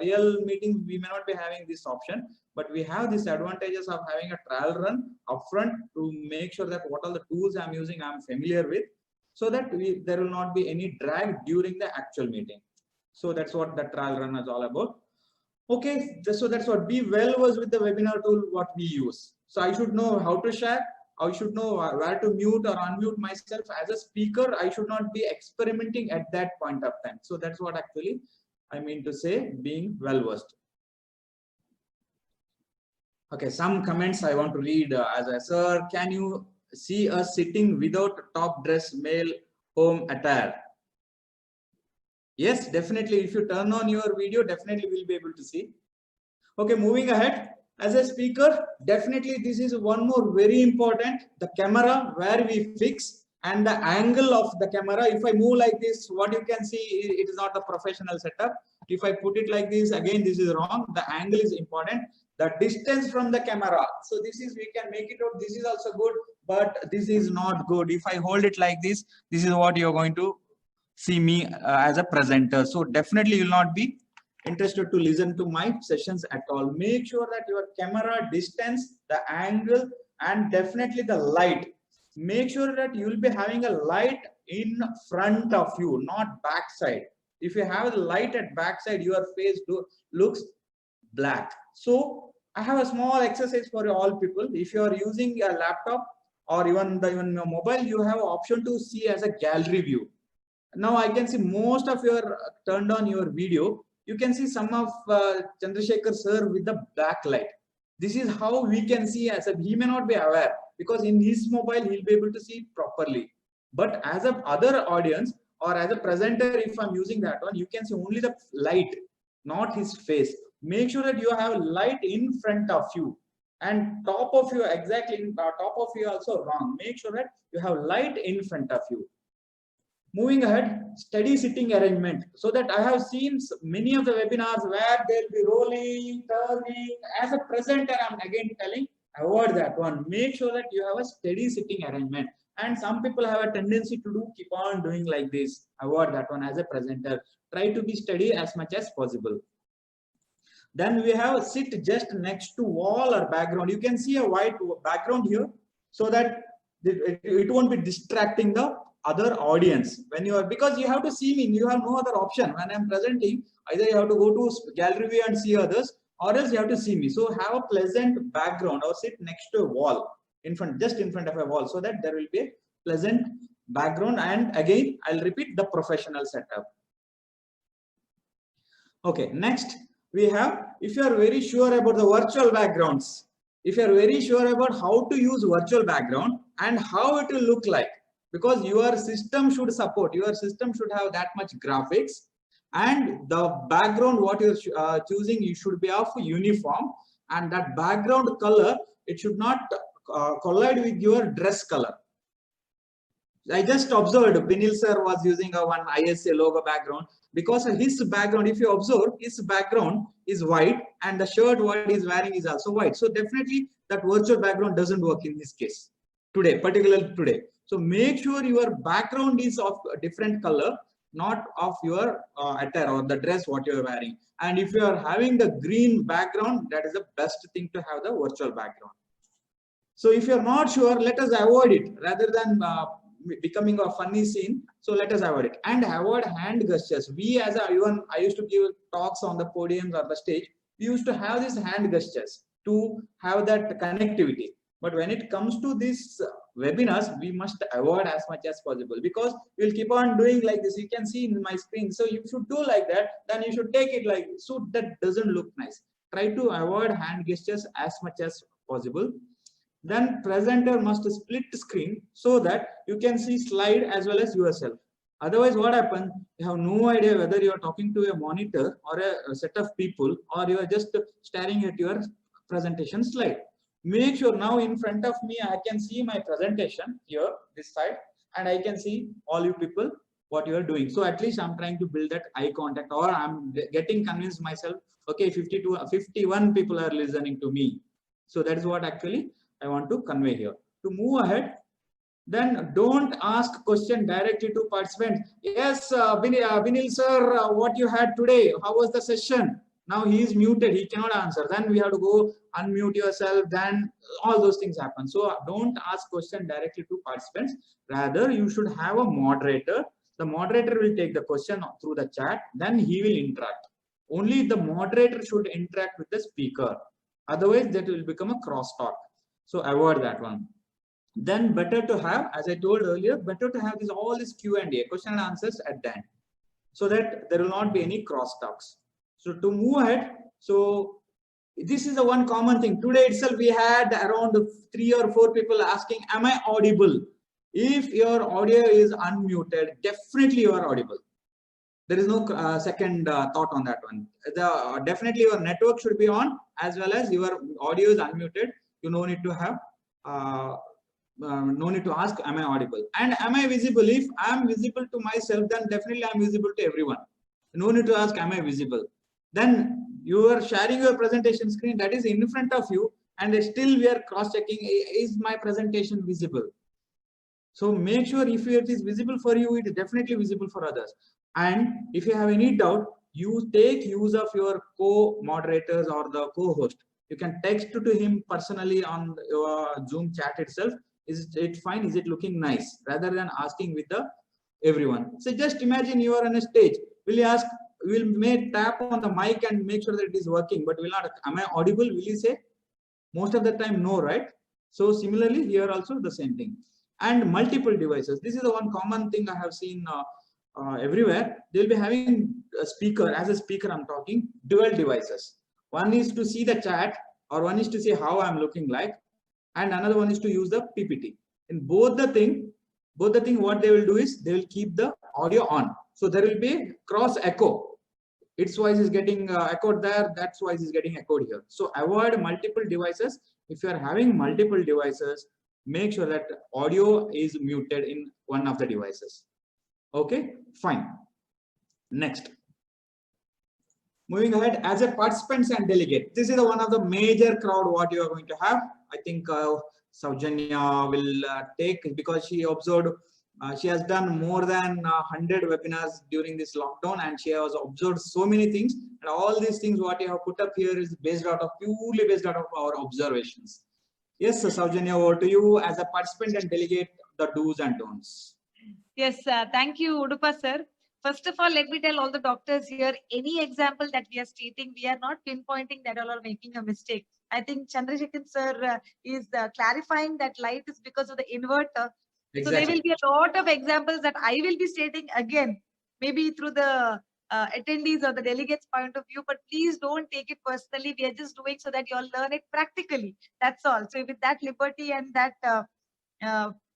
real meeting, we may not be having this option, but we have these advantages of having a trial run upfront to make sure that what all the tools I'm using, I'm familiar with, so that there will not be any drag during the actual meeting. So that's what the trial run is all about. Okay, so that's what, be well versed with the webinar tool what we use. So I should know how to share, I should know where to mute or unmute myself. As a speaker, I should not be experimenting at that point of time. So that's what actually I mean to say, being well versed. Okay, some comments I want to read. As a sir, can you see us sitting without top dress male home attire? Yes, definitely. If you turn on your video, definitely we'll be able to see. Okay, moving ahead. As a speaker, definitely this is one more very important, the camera where we fix and the angle of the camera. If I move like this, what you can see, it is not a professional setup. If I put it like this, again, this is wrong. The angle is important. The distance from the camera. So this is, we can make it out. This is also good, but this is not good. If I hold it like this is what you're going to see me as a presenter. So definitely you will not be interested to listen to my sessions at all. Make sure that your camera distance, the angle, and definitely the light. Make sure that you will be having a light in front of you, not backside. If you have a light at backside, your face looks black. So I have a small exercise for all people. If you are using a laptop or even your mobile, you have an option to see as a gallery view. Now I can see most of your turned on your video. You can see some of Chandrasekhar sir with the backlight. This is how we can see, as a, he may not be aware because in his mobile he'll be able to see properly. But as a other audience or as a presenter, if I'm using that one, you can see only the light, not his face. Make sure that you have light in front of you and top of you, exactly top of you also wrong. Make sure that you have light in front of you. Moving ahead, steady sitting arrangement. So that I have seen many of the webinars where they'll be rolling, turning. As a presenter, I'm again telling, avoid that one. Make sure that you have a steady sitting arrangement. And some people have a tendency to keep on doing like this. Avoid that one as a presenter. Try to be steady as much as possible. Then we have sit just next to wall or background. You can see a white background here so that it won't be distracting the other audience when you are, because you have to see me, you have no other option. When I'm presenting, either you have to go to gallery view and see others, or else you have to see me. So have a pleasant background or sit next to a wall, in front, just in front of a wall, so that there will be a pleasant background. And again, I'll repeat the professional setup. Okay, next we have, if you are very sure about the virtual backgrounds, if you are very sure about how to use virtual background and how it will look like, because your system should support, your system should have that much graphics, and the background what you're choosing, you should be of uniform, and that background color, it should not collide with your dress color. I just observed Binil sir was using a one ISA logo background, because his background, if you observe, his background is white and the shirt what he's wearing is also white. So definitely that virtual background doesn't work in this case today, particularly today. So make sure your background is of a different color, not of your attire or the dress what you're wearing. And if you are having the green background, that is the best thing to have the virtual background. So if you're not sure, let us avoid it rather than becoming a funny scene. So let us avoid it and avoid hand gestures. We as a, even I used to give talks on the podiums or the stage, we used to have these hand gestures to have that connectivity. But when it comes to these webinars, we must avoid as much as possible, because we'll keep on doing like this. You can see in my screen. So you should do like that. Then you should take it like this. So that doesn't look nice. Try to avoid hand gestures as much as possible. Then presenter must split screen so that you can see slide as well as yourself. Otherwise, what happens? You have no idea whether you are talking to a monitor or a set of people, or you are just staring at your presentation slide. Make sure now in front of me, I can see my presentation here, this side, and I can see all you people, what you are doing. So at least I'm trying to build that eye contact, or I'm getting convinced myself, okay, 51 people are listening to me. So that is what actually I want to convey here. To move ahead, Then don't ask question directly to participants. Yes, Vinil sir, what you had today? How was the session? Now he is muted, he cannot answer. Then we have to go unmute yourself. Then all those things happen. So don't ask question directly to participants. Rather, you should have a moderator. The moderator will take the question through the chat. Then he will interact. Only the moderator should interact with the speaker. Otherwise, that will become a crosstalk. So avoid that one. Then better to have, as I told earlier, better to have all this Q&A, question and answers at the end, so that there will not be any crosstalks. So to move ahead, so this is the one common thing. Today itself, we had around 3 or 4 people asking, am I audible? If your audio is unmuted, definitely you are audible. There is no second thought on that one. Definitely your network should be on, as well as your audio is unmuted. You no need to have no need to ask, am I audible? And am I visible? If I am visible to myself, then definitely I am visible to everyone. No need to ask, am I visible? Then you are sharing your presentation screen that is in front of you, and still we are cross-checking, is my presentation visible? So make sure if it is visible for you, it is definitely visible for others. And if you have any doubt, you take use of your co-moderators or the co-host. You can text to him personally on your Zoom chat itself. Is it fine? Is it looking nice? Rather than asking with the everyone. So just imagine you are on a stage. Will you ask? Will may tap on the mic and make sure that it is working, but will not. Am I audible? Will you say? Most of the time, no, right? So similarly, here also the same thing. And multiple devices. This is the one common thing I have seen everywhere. They'll be having a speaker. As a speaker, I'm talking dual devices. One is to see the chat, or one is to see how I'm looking like, and another one is to use the PPT. In both the thing, what they will do is they will keep the audio on. So there will be cross echo. Its voice is getting echoed there, that's voice is getting echoed here. So avoid multiple devices. If you are having multiple devices, make sure that audio is muted in one of the devices. Okay, fine. Next. Moving ahead, as a participants and delegate, this is one of the major crowd what you are going to have. I think Saujanya will take, because she observed, she has done more than 100 webinars during this lockdown, and she has observed so many things. And all these things what you have put up here is purely based out of our observations. Yes, Saujanya, over to you as a participant and delegate, the do's and don'ts. Yes, thank you, Udupa sir. First of all, let me tell all the doctors here, any example that we are stating, we are not pinpointing that all are making a mistake. I think Chandrasekhar sir is clarifying that light is because of the inverter. Exactly. So there will be a lot of examples that I will be stating again, maybe through the attendees or the delegates point of view, but please don't take it personally. We are just doing so that you all learn it practically. That's all. So with that liberty and that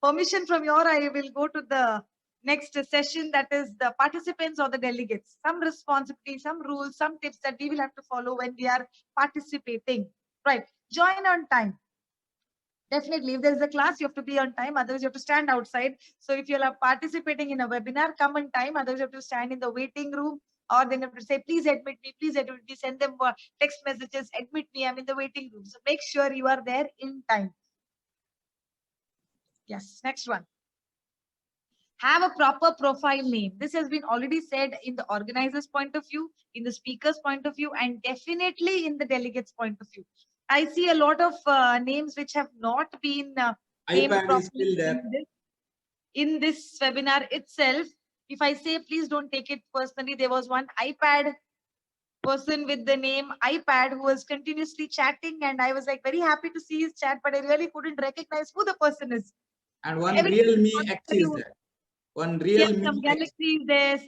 permission from your, I will go to the next session, that is the participants or the delegates. Some responsibility, some rules, some tips that we will have to follow when we are participating. Right. Join on time. Definitely, if there is a class, you have to be on time. Otherwise, you have to stand outside. So if you are participating in a webinar, come on time. Otherwise, you have to stand in the waiting room, or then you have to say, please admit me, please admit me. Send them text messages, admit me, I'm in the waiting room. So make sure you are there in time. Yes, next one. Have a proper profile name. This has been already said in the organizer's point of view, in the speaker's point of view, and definitely in the delegate's point of view. I see a lot of names which have not been named iPad is properly still there. in this webinar itself. If I say, please don't take it personally, there was one iPad person with the name iPad who was continuously chatting, and I was like very happy to see his chat, but I really couldn't recognize who the person is. And one Everything Realme was X very is there. One Yes, Realme some X. Galaxy is there,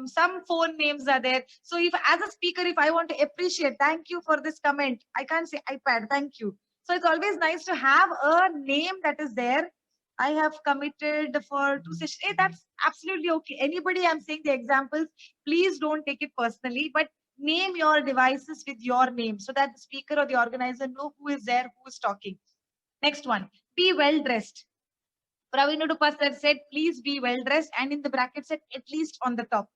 some phone names are there. So if as a speaker, if I want to appreciate, thank you for this comment, I can't say iPad, thank you. So it's always nice to have a name that is there. I have committed for 2 sessions. Hey, that's absolutely okay. Anybody I'm saying the examples, please don't take it personally, but name your devices with your name so that the speaker or the organizer know who is there, who is talking. Next one, be well dressed. Praveen Udupa sir said, please be well dressed, and in the bracket said, at least on the top.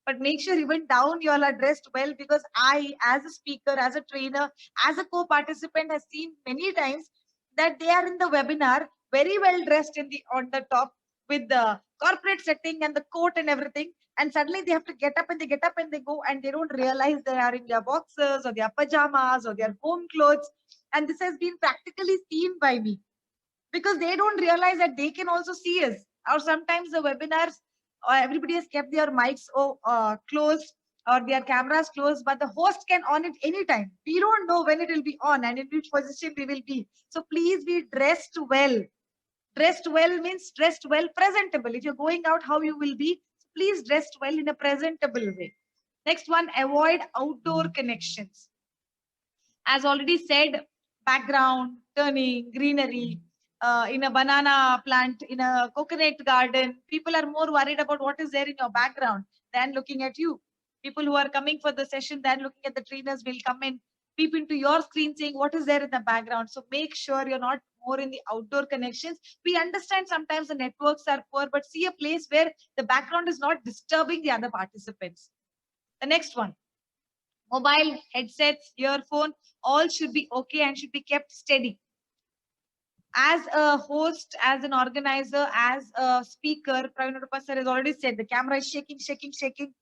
But make sure even down you all are dressed well, because I, as a speaker, as a trainer, as a co-participant, has seen many times that they are in the webinar, very well dressed on the top with the corporate setting and the coat and everything. And suddenly they have to get up and they go and they don't realize they are in their boxers or their pajamas or their home clothes. And this has been practically seen by me because they don't realize that they can also see us. Or sometimes the webinars, everybody has kept their mics closed or their cameras closed, but the host can on it anytime. We don't know when it will be on and in which position we will be. So please be dressed well. Dressed well means dressed well, presentable. If you're going out, how you will be, please dressed well in a presentable way. Next one, avoid outdoor connections. As already said, background, turning, greenery, in a banana plant, in a coconut garden, people are more worried about what is there in your background than looking at you. People who are coming for the session than looking at the trainers will come and peep into your screen saying what is there in the background. So make sure you're not more in the outdoor connections. We understand sometimes the networks are poor, but see a place where the background is not disturbing the other participants. The next one, mobile, headsets, earphone, all should be okay and should be kept steady. As a host, as an organizer, as a speaker, Praveen Udappa has already said the camera is shaking, shaking, shaking.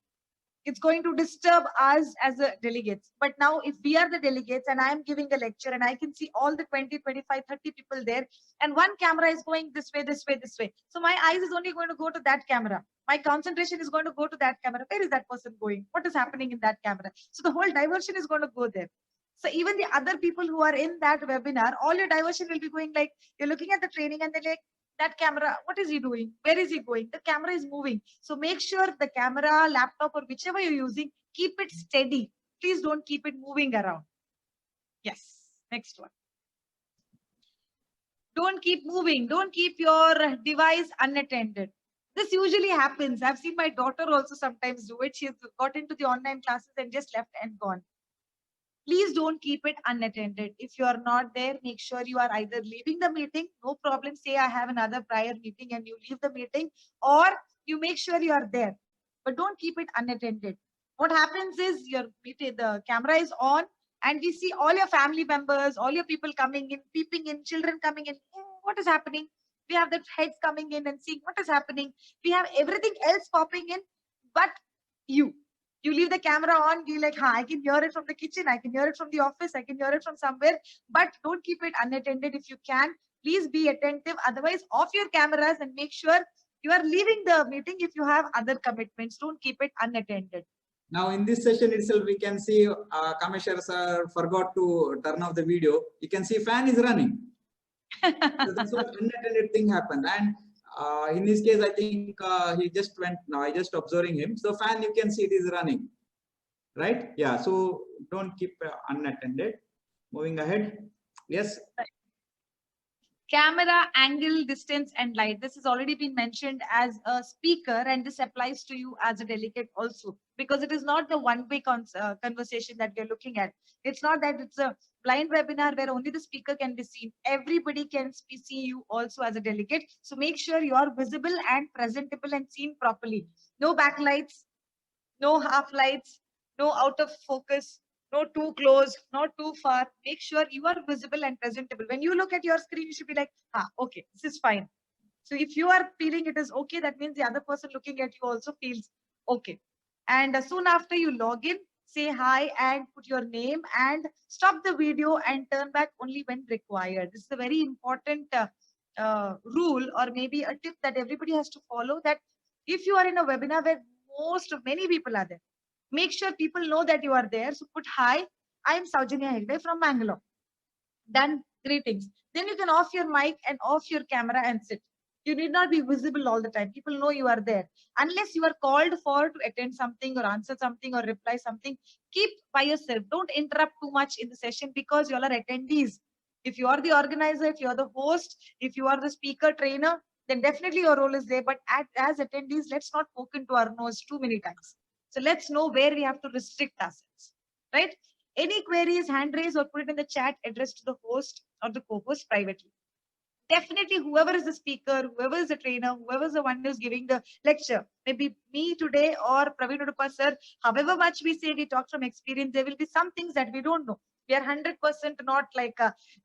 It's going to disturb us as a delegates. But now if we are the delegates and I am giving a lecture and I can see all the 20, 25, 30 people there and one camera is going this way, this way, this way. So my eyes is only going to go to that camera. My concentration is going to go to that camera. Where is that person going? What is happening in that camera? So the whole diversion is going to go there. So even the other people who are in that webinar, all your diversion will be going like, you're looking at the training and they're like, that camera, what is he doing? Where is he going? The camera is moving. So make sure the camera, laptop, or whichever you're using, keep it steady. Please don't keep it moving around. Yes, next one. Don't keep moving. Don't keep your device unattended. This usually happens. I've seen my daughter also sometimes do it. She's got into the online classes and just left and gone. Please don't keep it unattended. If you are not there, make sure you are either leaving the meeting, no problem, say I have another prior meeting and you leave the meeting, or you make sure you are there, but don't keep it unattended. What happens is your meeting, the camera is on and we see all your family members, all your people coming in, peeping in, children coming in. What is happening? We have the heads coming in and seeing what is happening. We have everything else popping in, but you leave the camera on, you're like, I can hear it from the kitchen, I can hear it from the office, I can hear it from somewhere, but don't keep it unattended. If you can, please be attentive. Otherwise, off your cameras and make sure you are leaving the meeting. If you have other commitments, don't keep it unattended. Now in this session itself, we can see Kameshwar sir forgot to turn off the video. You can see fan is running. So that's what unattended thing happened. And in his case, I think he just went now. I just observing him. So fan, you can see it is running, right? Yeah. So don't keep unattended. Moving ahead. Yes. Camera, angle, distance, and light. This has already been mentioned as a speaker, and this applies to you as a delegate also, because it is not the one-way conversation that we're looking at. It's not that it's a blind webinar where only the speaker can be seen. Everybody can see you also as a delegate. So make sure you are visible and presentable and seen properly. No backlights, no half lights, no out of focus, no too close, not too far. Make sure you are visible and presentable. When you look at your screen, you should be like, okay, this is fine. So if you are feeling it is okay, that means the other person looking at you also feels okay. And soon after you log in, say hi and put your name and stop the video and turn back only when required. This is a very important rule, or maybe a tip that everybody has to follow, that if you are in a webinar where many people are there, make sure people know that you are there. So put hi, I am Saujanya Hegde from Bangalore. Done, greetings. Then you can off your mic and off your camera and sit. You need not be visible all the time. People know you are there. Unless you are called for to attend something or answer something or reply something, keep by yourself. Don't interrupt too much in the session because you all are attendees. If you are the organizer, if you are the host, if you are the speaker trainer, then definitely your role is there. But as attendees, let's not poke into our nose too many times. So let's know where we have to restrict ourselves, right? Any queries, hand raise or put it in the chat, addressed to the host or the co-host privately. Definitely whoever is the speaker, whoever is the trainer, whoever is the one who's giving the lecture, maybe me today or Praveen Udappa sir, however much we say we talk from experience, there will be some things that we don't know. We are 100% not like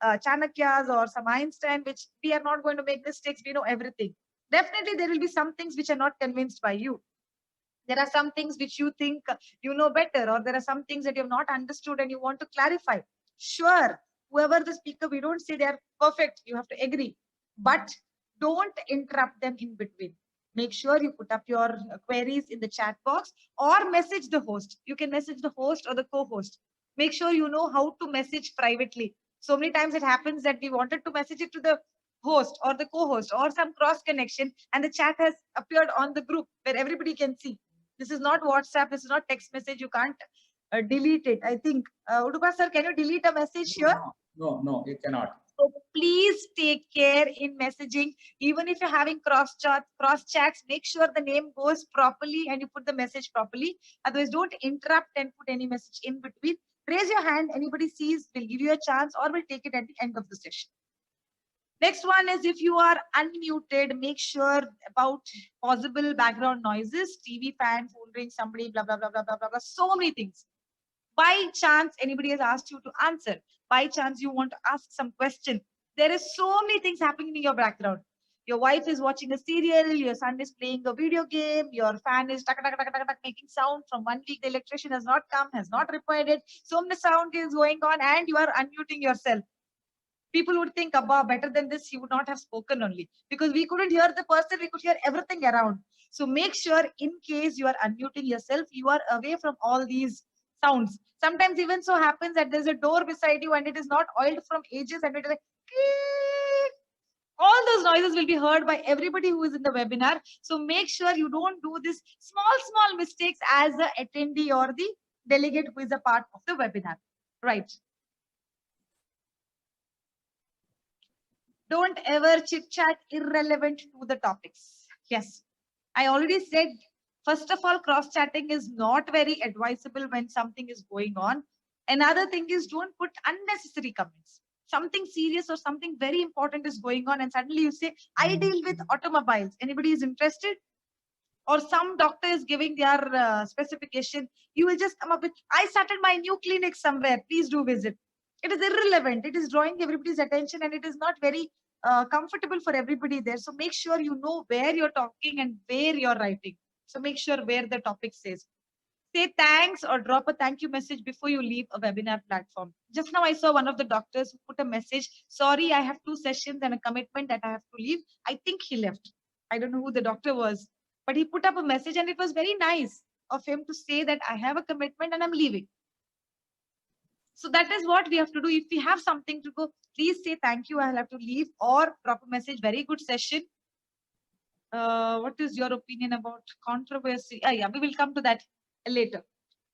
Chanakyas or some Einstein, which we are not going to make mistakes. We know everything. Definitely, there will be some things which are not convinced by you. There are some things which you think you know better, or there are some things that you have not understood and you want to clarify. Sure, whoever the speaker, we don't say they are perfect. You have to agree, but don't interrupt them in between. Make sure you put up your queries in the chat box or message the host. You can message the host or the co-host. Make sure you know how to message privately. So many times it happens that we wanted to message it to the host or the co-host or some cross connection, and the chat has appeared on the group where everybody can see. This is not WhatsApp. This is not text message. You can't delete it. I think, Udupa sir, can you delete a message here? No, you cannot. So please take care in messaging. Even if you're having cross chats, make sure the name goes properly and you put the message properly. Otherwise, don't interrupt and put any message in between. Raise your hand. Anybody sees, will give you a chance, or will take it at the end of the session. Next one is, if you are unmuted, make sure about possible background noises, TV fan, phone ring, somebody, blah, blah, blah, blah, blah, blah, blah, so many things. By chance, anybody has asked you to answer. By chance, you want to ask some question. There is so many things happening in your background. Your wife is watching a serial, your son is playing a video game, your fan is making sound. From 1 week, the electrician has not come, has not repaired it. So many sound is going on and you are unmuting yourself. People would think, Abba, better than this, he would not have spoken only. Because we couldn't hear the person, we could hear everything around. So make sure, in case you are unmuting yourself, you are away from all these sounds. Sometimes even so happens that there's a door beside you and it is not oiled from ages, and it is like, "Keek." All those noises will be heard by everybody who is in the webinar. So make sure you don't do this small mistakes as the attendee or the delegate who is a part of the webinar. Right. Don't ever chit chat irrelevant to the topics. Yes, I already said, first of all, cross chatting is not very advisable when something is going on. Another thing is, don't put unnecessary comments. Something serious or something very important is going on, and suddenly you say, I deal with automobiles. Anybody is interested? Or some doctor is giving their specification. You will just come up with, I started my new clinic somewhere. Please do visit. It is irrelevant. It is drawing everybody's attention, and it is not very comfortable for everybody there. So make sure you know where you're talking and where you're writing. So make sure where the topic says. Say thanks or drop a thank you message before you leave a webinar platform. Just now I saw one of the doctors who put a message, sorry, I have 2 sessions and a commitment that I have to leave. I think he left. I don't know who the doctor was, but he put up a message, and it was very nice of him to say that I have a commitment and I'm leaving. So that is what we have to do. If we have something to go, please say thank you, I'll have to leave, or drop a message, very good session. What is your opinion about controversy? Yeah, we will come to that later.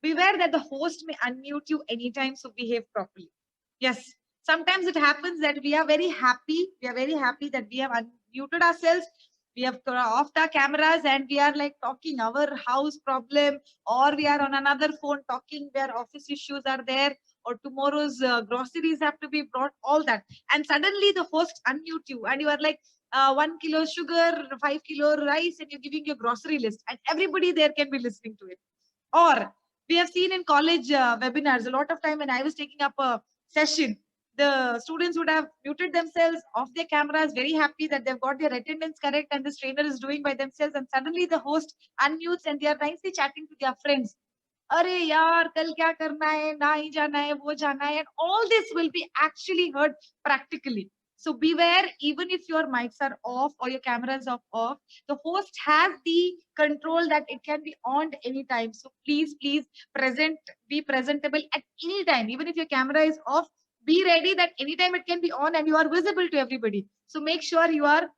Beware that the host may unmute you anytime, so behave properly. Yes, sometimes it happens that we are very happy. We are very happy that we have unmuted ourselves. We have off our cameras and we are like talking our house problem, or we are on another phone talking where office issues are there, or tomorrow's groceries have to be brought, all that. And suddenly the host unmute you and you are like, 1 kilo sugar, 5 kilo rice, and you're giving your grocery list, and everybody there can be listening to it. Or we have seen in college webinars, a lot of time when I was taking up a session, the students would have muted themselves off their cameras, very happy that they've got their attendance correct and this trainer is doing by themselves, and suddenly the host unmutes and they are nicely chatting to their friends. Arey yaar, kal kya karna hai, nahi jana hai, wo jana hai, and all this will be actually heard practically. So beware, even if your mics are off or your cameras are off, the host has the control that it can be on anytime. So please be presentable at any time. Even if your camera is off, be ready that anytime it can be on and you are visible to everybody. So make sure you are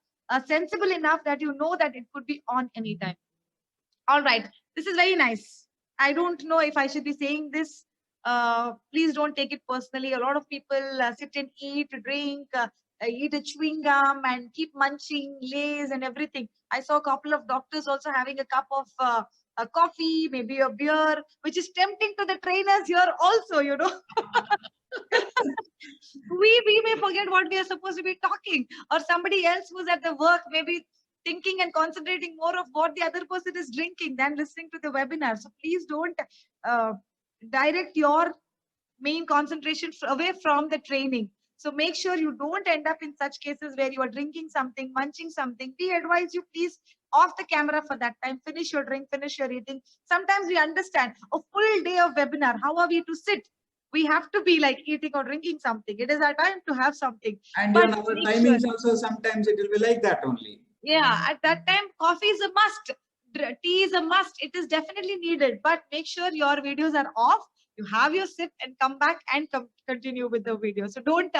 sensible enough that you know that it could be on anytime. All right, this is very nice. I don't know if I should be saying this. Please don't take it personally. A lot of people sit and eat, drink, eat a chewing gum and keep munching Lays and everything. I saw a couple of doctors also having a cup of a coffee, maybe a beer, which is tempting to the trainers here also, you know. we may forget what we are supposed to be talking, or somebody else who's at the work maybe thinking and concentrating more of what the other person is drinking than listening to the webinar. So please don't direct your main concentration away from the training. So make sure you don't end up in such cases where you are drinking something, munching something. We advise you, please, off the camera for that time. Finish your drink, finish your eating. Sometimes we understand a full day of webinar. How are we to sit? We have to be like eating or drinking something. It is our time to have something. And But even our make timings sure- also, sometimes it will be like that only. yeah, at that time, coffee is a must. Tea is a must. It is definitely needed. But make sure your videos are off. You have your sip and come back and continue with the video. So don't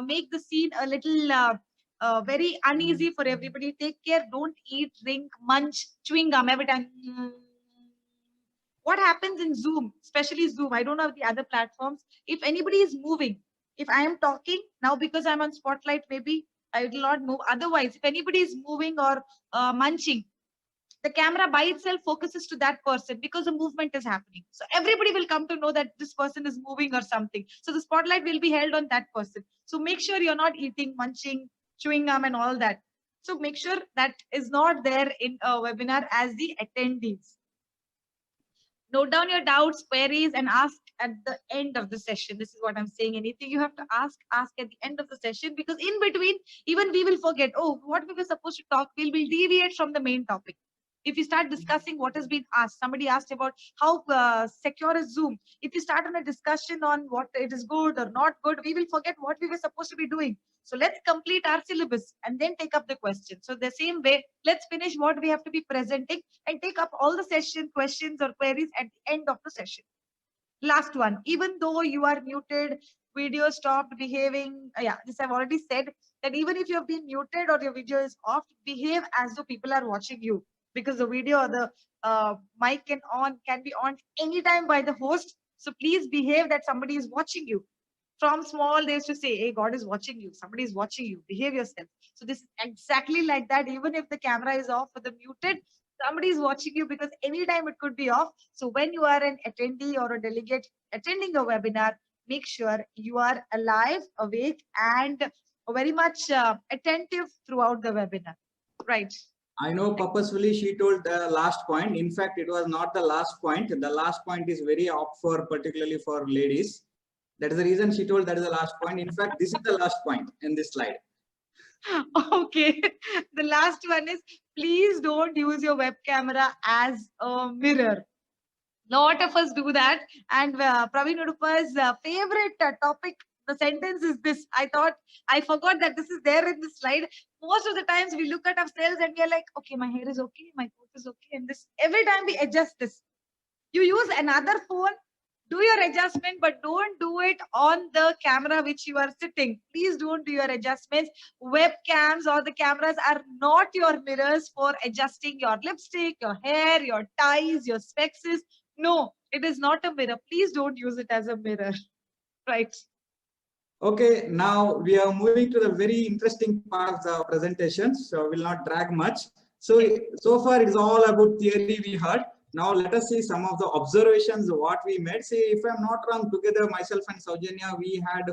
make the scene a little very uneasy for everybody. Take care. Don't eat, drink, munch, chewing gum every time. What happens in Zoom, especially Zoom? I don't know the other platforms. If anybody is moving, if I am talking now because I'm on Spotlight, maybe I will not move. Otherwise, if anybody is moving or munching, the camera by itself focuses to that person because the movement is happening. So everybody will come to know that this person is moving or something. So the spotlight will be held on that person. So make sure you're not eating, munching, chewing gum and all that. So make sure that is not there in a webinar as the attendees. Note down your doubts, queries, and ask at the end of the session. This is what I'm saying. Anything you have to ask at the end of the session, because in between, even we will forget, oh, what we were supposed to talk, we'll deviate from the main topic. If you start discussing what has been asked, somebody asked about how secure is Zoom. If you start on a discussion on what it is good or not good, we will forget what we were supposed to be doing. So let's complete our syllabus and then take up the question. So the same way, let's finish what we have to be presenting and take up all the session questions or queries at the end of the session. Last one, even though you are muted, video stopped behaving. Yeah, this I've already said, that even if you have been muted or your video is off, behave as though people are watching you, because the video or the mic can be on anytime by the host. So please behave that somebody is watching you. From small, they used to say, hey, God is watching you. Somebody is watching you. Behave yourself. So this is exactly like that. Even if the camera is off or the muted, somebody is watching you, because anytime it could be off. So when you are an attendee or a delegate attending a webinar, make sure you are alive, awake, and very much attentive throughout the webinar. Right. I know purposefully she told the last point. In fact, it was not the last point. The last point is very apt for, particularly for ladies. That is the reason she told that is the last point. In fact, this is the last point in this slide. Okay. The last one is, please don't use your web camera as a mirror. Lot of us do that. And Praveen Udupa's favorite topic, the sentence is this. I forgot that this is there in the slide. Most of the times we look at ourselves and we are like, okay, my hair is okay, my coat is okay. And this, every time we adjust this. You use another phone, do your adjustment, but don't do it on the camera which you are sitting. Please don't do your adjustments. Webcams or the cameras are not your mirrors for adjusting your lipstick, your hair, your ties, your specs. No, it is not a mirror. Please don't use it as a mirror. Right. Okay, now we are moving to the very interesting part of the presentation. So we'll not drag much. So far it's all about theory we heard. Now let us see some of the observations what we made. See, if I'm not wrong, together myself and Saujanya, we had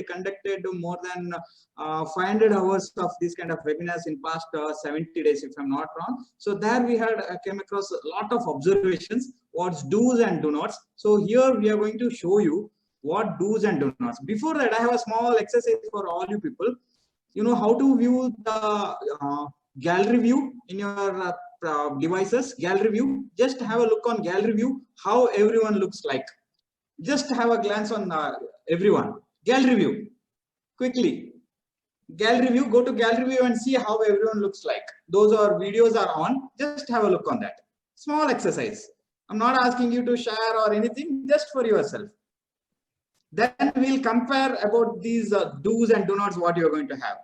conducted more than 500 hours of this kind of webinars in past 70 days, if I'm not wrong. So there we had came across a lot of observations, what's do's and do nots. So here we are going to show you what do's and do nots. Before that, I have a small exercise for all you people. You know how to view the gallery view in your devices. Gallery view, just have a look on gallery view, how everyone looks like. Just have a glance on everyone. Gallery view, quickly. Gallery view, go to gallery view and see how everyone looks like. Those are videos are on, just have a look on that. Small exercise. I'm not asking you to share or anything, just for yourself. Then we'll compare about these do's and do nots what you're going to have.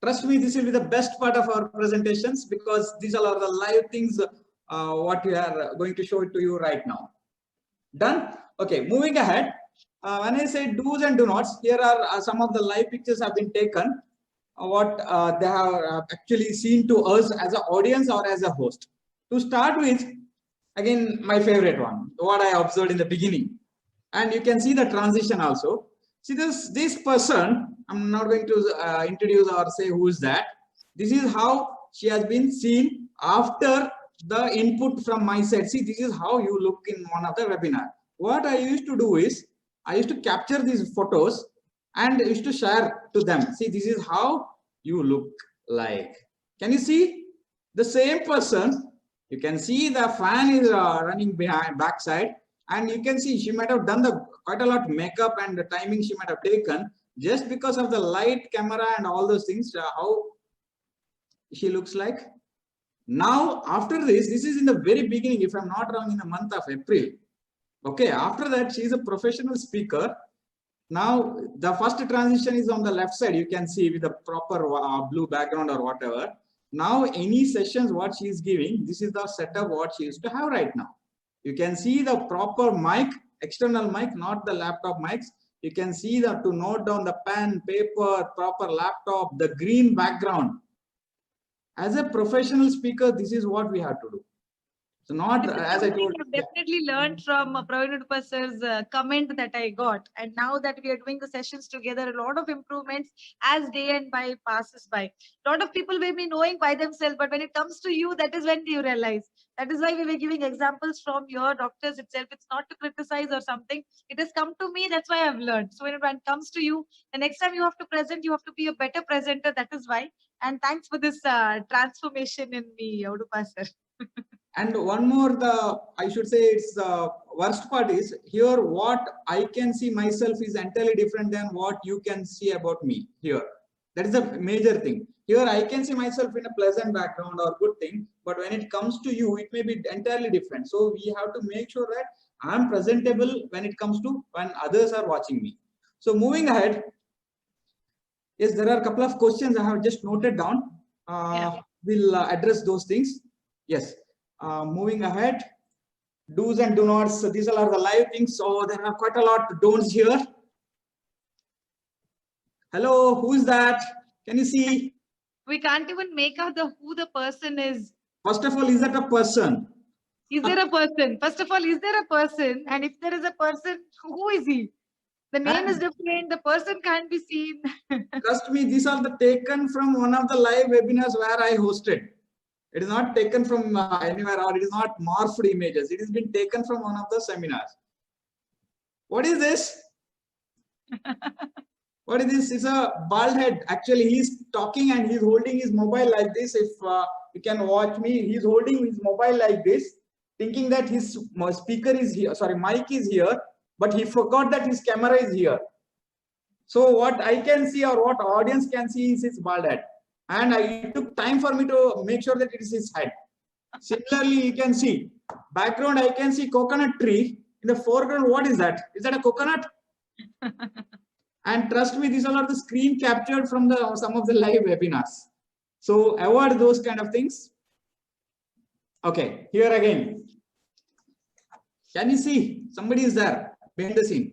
Trust me, this will be the best part of our presentations, because these are the live things what we are going to show it to you right now. Done? Okay, moving ahead. When I say do's and do nots, here are some of the live pictures have been taken. What they have actually seen to us as an audience or as a host. To start with, again, my favorite one, what I observed in the beginning. And you can see the transition also. See this person, I'm not going to introduce or say who's that. This is how she has been seen after the input from my side. See, this is how you look in one of the webinar. What I used to do is, I used to capture these photos and I used to share to them. See, this is how you look like. Can you see the same person? You can see the fan is running behind backside, and you can see she might have done the quite a lot makeup and the timing she might have taken just because of the light, camera, and all those things. How she looks like. Now, after this is in the very beginning, if I'm not wrong, in the month of April. Okay, after that, she is a professional speaker. Now, the first transition is on the left side. You can see with the proper blue background or whatever. Now, any sessions what she is giving, this is the setup what she used to have right now. You can see the proper mic, external mic, not the laptop mics. You can see that to note down the pen, paper, proper laptop, the green background. As a professional speaker, this is what we have to do. So not as I told. I've definitely learned from Praveen Udupi sir's comment that I got. And now that we are doing the sessions together, a lot of improvements as day and by passes by. A lot of people may be knowing by themselves, but when it comes to you, that is when you realize. That is why we were giving examples from your doctors itself. It's not to criticize or something. It has come to me. That's why I've learned. So when it comes to you, the next time you have to present, you have to be a better presenter. That is why. And thanks for this transformation in me, Udupi sir. And one more, I should say it's the worst part is here what I can see myself is entirely different than what you can see about me here. That is the major thing. Here I can see myself in a pleasant background or good thing, but when it comes to you, it may be entirely different. So we have to make sure that I'm presentable when it comes to when others are watching me. So moving ahead, yes, there are a couple of questions I have just noted down. We'll address those things. Yes. Moving ahead, do's and do nots. So these are the live things. So there are quite a lot of don'ts here. Hello, who is that? Can you see? We can't even make out who the person is. First of all, is that a person? Is there a person? First of all, is there a person? And if there is a person, who is he? The name is different. The person can't be seen. Trust me, these are the taken from one of the live webinars where I hosted. It is not taken from anywhere, or it is not morphed images. It has been taken from one of the seminars. What is this? What is this? It's a bald head. Actually, he's talking and he's holding his mobile like this. If you can watch me, he's holding his mobile like this, thinking that his speaker is here. Sorry, mic is here, but he forgot that his camera is here. So what I can see or what audience can see is his bald head. And it took time for me to make sure that it is his head. Similarly, you can see background, I can see coconut tree. In the foreground, what is that? Is that a coconut? And trust me, these are the screen captured from some of the live webinars. So avoid those kind of things. Okay, here again. Can you see? Somebody is there behind the scene.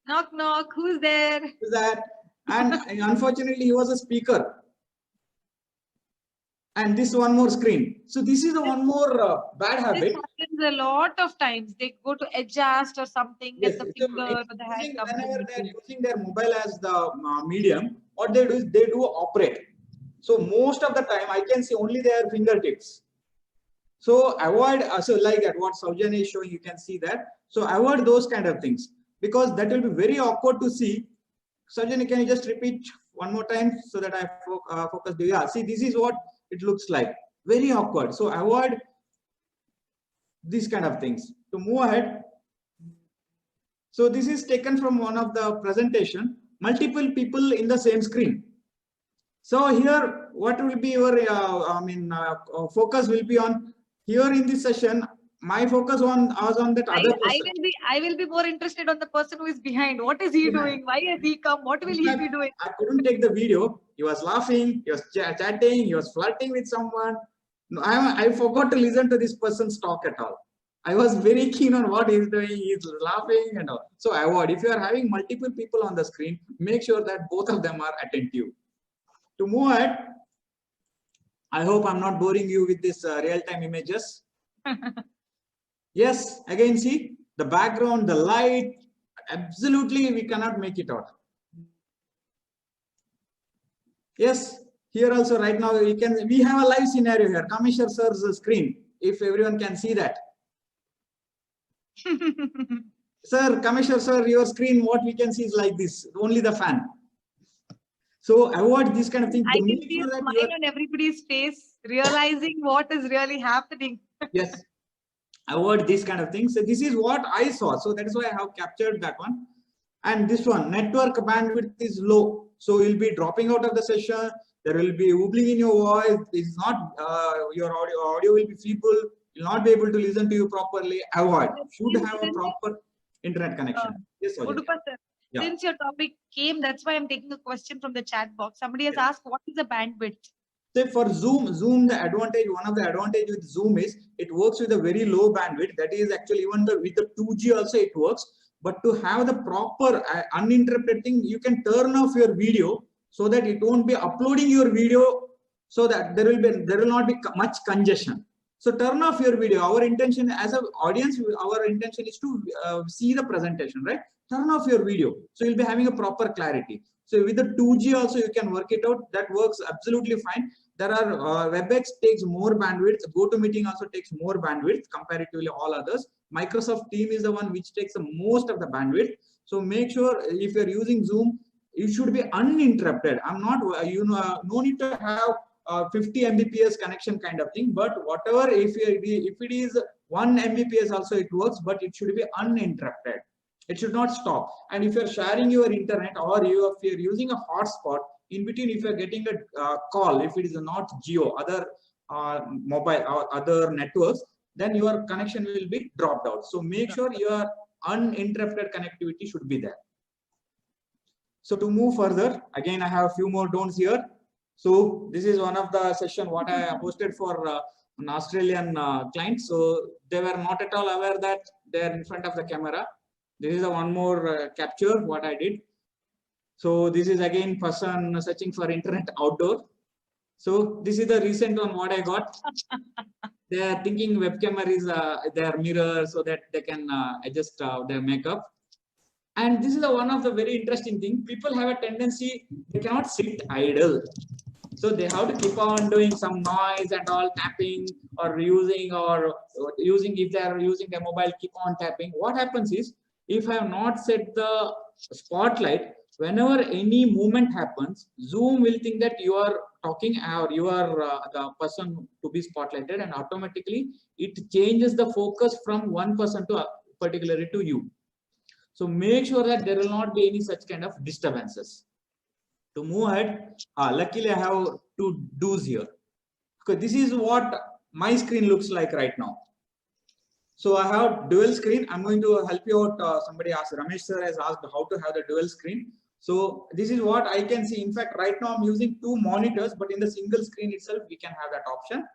Knock, knock. Who's there? Who's that? And unfortunately, he was a speaker. And this one more screen. So this is the one more bad habit. This happens a lot of times. They go to adjust or something, Yes, get the so finger or the hand. whenever they are using their mobile as the medium, what they do is they do operate. So most of the time, I can see only their fingertips. So avoid, so like at what Saujanya is showing, you can see that. So avoid those kind of things, because that will be very awkward to see. Saujanya, can you just repeat one more time so that I focus? Yeah, see, this is what it looks like. Very awkward. So avoid these kind of things. To move ahead. So this is taken from one of the presentation. Multiple people in the same screen. So here, what will be your, focus will be on here in this session. My focus was on that other person. I will be more interested on the person who is behind. What is he doing? Why has he come? What will he be doing? I couldn't take the video. He was laughing, he was chatting, he was flirting with someone. No, I forgot to listen to this person's talk at all. I was very keen on what he's doing. He's laughing and all. So avoid. If you are having multiple people on the screen, make sure that both of them are attentive. To move ahead, I hope I'm not boring you with this real-time images. Yes, again, see the background, the light, absolutely we cannot make it out. Yes, Here also right now we have a live scenario here. Commissioner sir's screen. If everyone can see that. Sir, Commissioner sir, your screen, what we can see is like this. Only the fan. So avoid this kind of thing. I To can make see a sure that smile on everybody's face, realizing what is really happening. yes, avoid this kind of things. So this is what I saw. So that is why I have captured that one. And this one, network bandwidth is low. So you'll be dropping out of the session. There will be wobbling in your voice. It's not your audio will be feeble. You'll not be able to listen to you properly. Avoid. Should have a proper internet connection. Yes, Ajay. Udupa sir, Yeah. since your topic came, that's why I'm taking a question from the chat box. Somebody has asked, what is the bandwidth? Say for Zoom, the advantage, one of the advantage with Zoom is it works with a very low bandwidth. That is actually even with the 2G also it works. But to have the proper uninterrupted thing, you can turn off your video so that it won't be uploading your video, so that there will not be much congestion. So turn off your video. Our intention as an audience, our intention is to see the presentation, right? Turn off your video, so you'll be having a proper clarity. So with the 2G also you can work it out. That works absolutely fine. There are WebEx takes more bandwidth. GoToMeeting also takes more bandwidth comparatively all others. Microsoft Teams is the one which takes the most of the bandwidth. So make sure if you're using Zoom, it should be uninterrupted. I'm not, no need to have 50 Mbps connection kind of thing. But whatever, if it is 1 Mbps also it works, but it should be uninterrupted. It should not stop. And if you're sharing your internet or if you're using a hotspot, in between, if you're getting a call, if it is not Geo, other mobile or other networks, then your connection will be dropped out. So make sure your uninterrupted connectivity should be there. So to move further, again, I have a few more don'ts here. So this is one of the session what I hosted for an Australian client. So they were not at all aware that they're in front of the camera. This is a one more capture what I did. So this is again person searching for internet outdoor. So this is the recent one what I got. They are thinking webcam is their mirror so that they can adjust their makeup. And this is one of the very interesting thing. People have a tendency, they cannot sit idle. So they have to keep on doing some noise and all, tapping or using if they are using a mobile, keep on tapping. What happens is, if I have not set the spotlight, whenever any movement happens, Zoom will think that you are talking or you are the person to be spotlighted, and automatically it changes the focus from one person to particularly to you. So make sure that there will not be any such kind of disturbances. To move ahead, luckily I have two do's here. Okay, this is what my screen looks like right now. So I have dual screen. I'm going to help you out. Somebody asked, Ramesh sir has asked how to have the dual screen. So this is what I can see. In fact, right now I'm using two monitors, but in the single screen itself, we can have that option.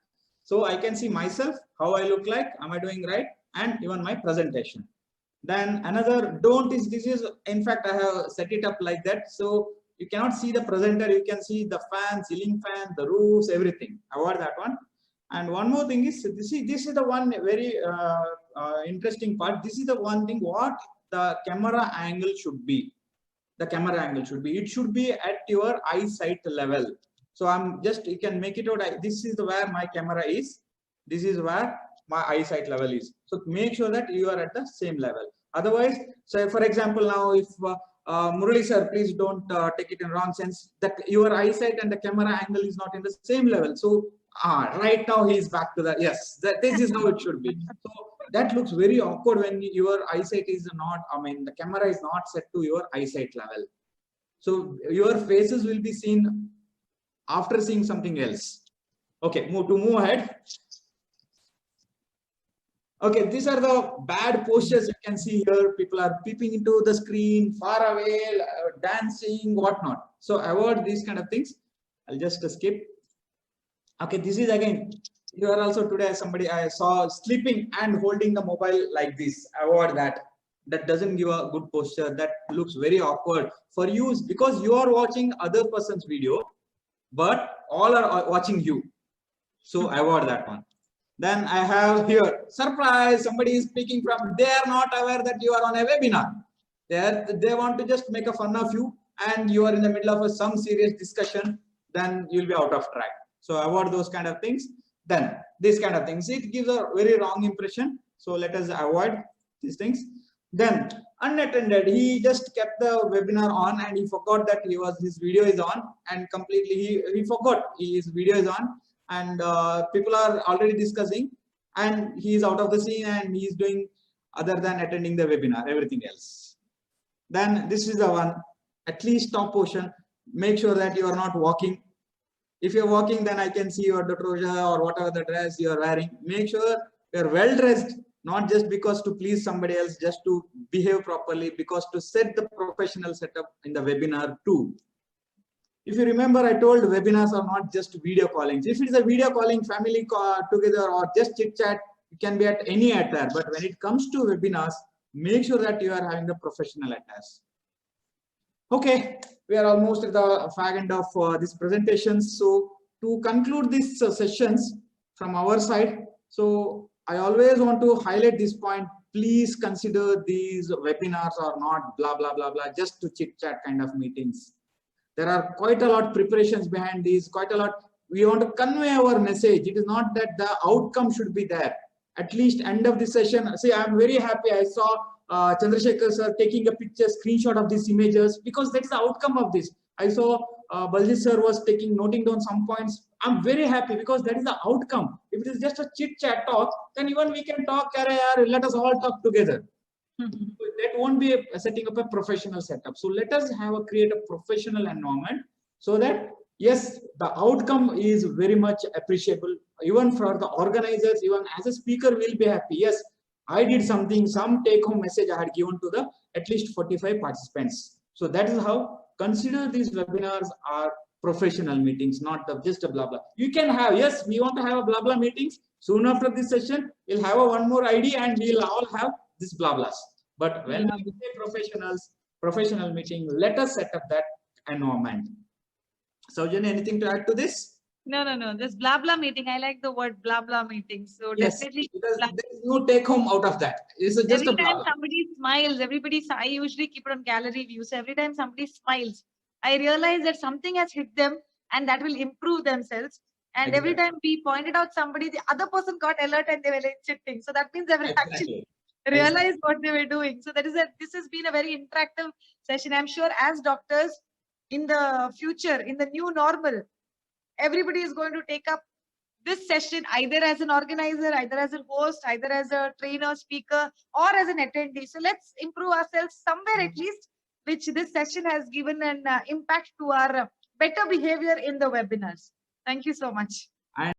So I can see myself, how I look like, am I doing right? And even my presentation. Then another don't is, this is, in fact, I have set it up like that. So you cannot see the presenter. You can see the fan, ceiling fan, the roofs, everything. Avoid that one. And one more thing is, this is the one very interesting part. This is the one thing what the camera angle should be. The camera angle should be. It should be at your eyesight level. So I'm just, you can make it out. This is where my camera is. This is where my eyesight level is. So make sure that you are at the same level. Otherwise, so for example, now if Murali sir, please don't take it in wrong sense that your eyesight and the camera angle is not in the same level. So right now he is back to the, yes, this is how it should be. So that looks very awkward when your eyesight is not, the camera is not set to your eyesight level. So your faces will be seen after seeing something else. Okay, move ahead. Okay, these are the bad postures you can see here. People are peeping into the screen, far away, dancing, whatnot. So avoid these kind of things. I'll just skip. Okay, this is again, you are also today somebody I saw sleeping and holding the mobile like this. Avoid that. That doesn't give a good posture. That looks very awkward for you because you are watching other person's video, but all are watching you. So avoid that one. Then I have here, surprise, somebody is speaking from, they are not aware that you are on a webinar. They want to just make a fun of you and you are in the middle of some serious discussion. then you'll be out of track. So avoid those kind of things. Then these kind of things, it gives a very wrong impression. So let us avoid these things. Then unattended, he just kept the webinar on and he forgot that his video is on, and completely he forgot his video is on, and people are already discussing, and he is out of the scene and he is doing other than attending the webinar, everything else. Then this is the one, at least top portion, make sure that you are not walking. If you're walking, then I can see your dotroja or whatever the dress you are wearing. Make sure you're well dressed, not just because to please somebody else, just to behave properly, because to set the professional setup in the webinar too. If you remember, I told webinars are not just video callings. If it is a video calling, family call together or just chit chat, it can be at any attire. But when it comes to webinars, make sure that you are having the professional attires. Okay, we are almost at the fag end of this presentation. So to conclude these sessions from our side, so I always want to highlight this point. Please consider these webinars are not blah, blah, blah, blah, just to chit chat kind of meetings. There are quite a lot preparations behind these, quite a lot. We want to convey our message. It is not that the outcome should be there. At least end of the session. See, I'm very happy. I saw Chandrasekhar sir taking a picture, screenshot of these images, because that's the outcome of this. I saw Baljit sir was noting down some points. I'm very happy because that is the outcome. If it is just a chit chat talk, then even we can talk, let us all talk together. That won't be setting up a professional setup. So let us create a professional environment, so that yes, the outcome is very much appreciable. Even for the organizers, even as a speaker, will be happy. Yes, I did something, some take home message I had given to the at least 45 participants. So that is how consider these webinars are professional meetings, not just a blah blah. You can have, yes, we want to have a blah blah meetings. Soon after this session, we'll have one more ID and we'll all have this blah blahs. But when we say professional meeting, let us set up that environment. Saujanya, anything to add to this? No. This blah blah meeting. I like the word blah blah meeting. So Yes, definitely. because there is no take home out of that. It's just Every a blah time blah. somebody smiles, I usually keep it on gallery view. So every time somebody smiles, I realize that something has hit them and that will improve themselves. And every Exactly. time we pointed out somebody, the other person got alert and they were like chitting. So that means they were actually realized what they were doing. So this has been a very interactive session. I'm sure as doctors in the future, in the new normal, everybody is going to take up this session either as an organizer, either as a host, either as a trainer, speaker, or as an attendee. So let's improve ourselves somewhere at least, which this session has given an impact to our better behavior in the webinars. Thank you so much.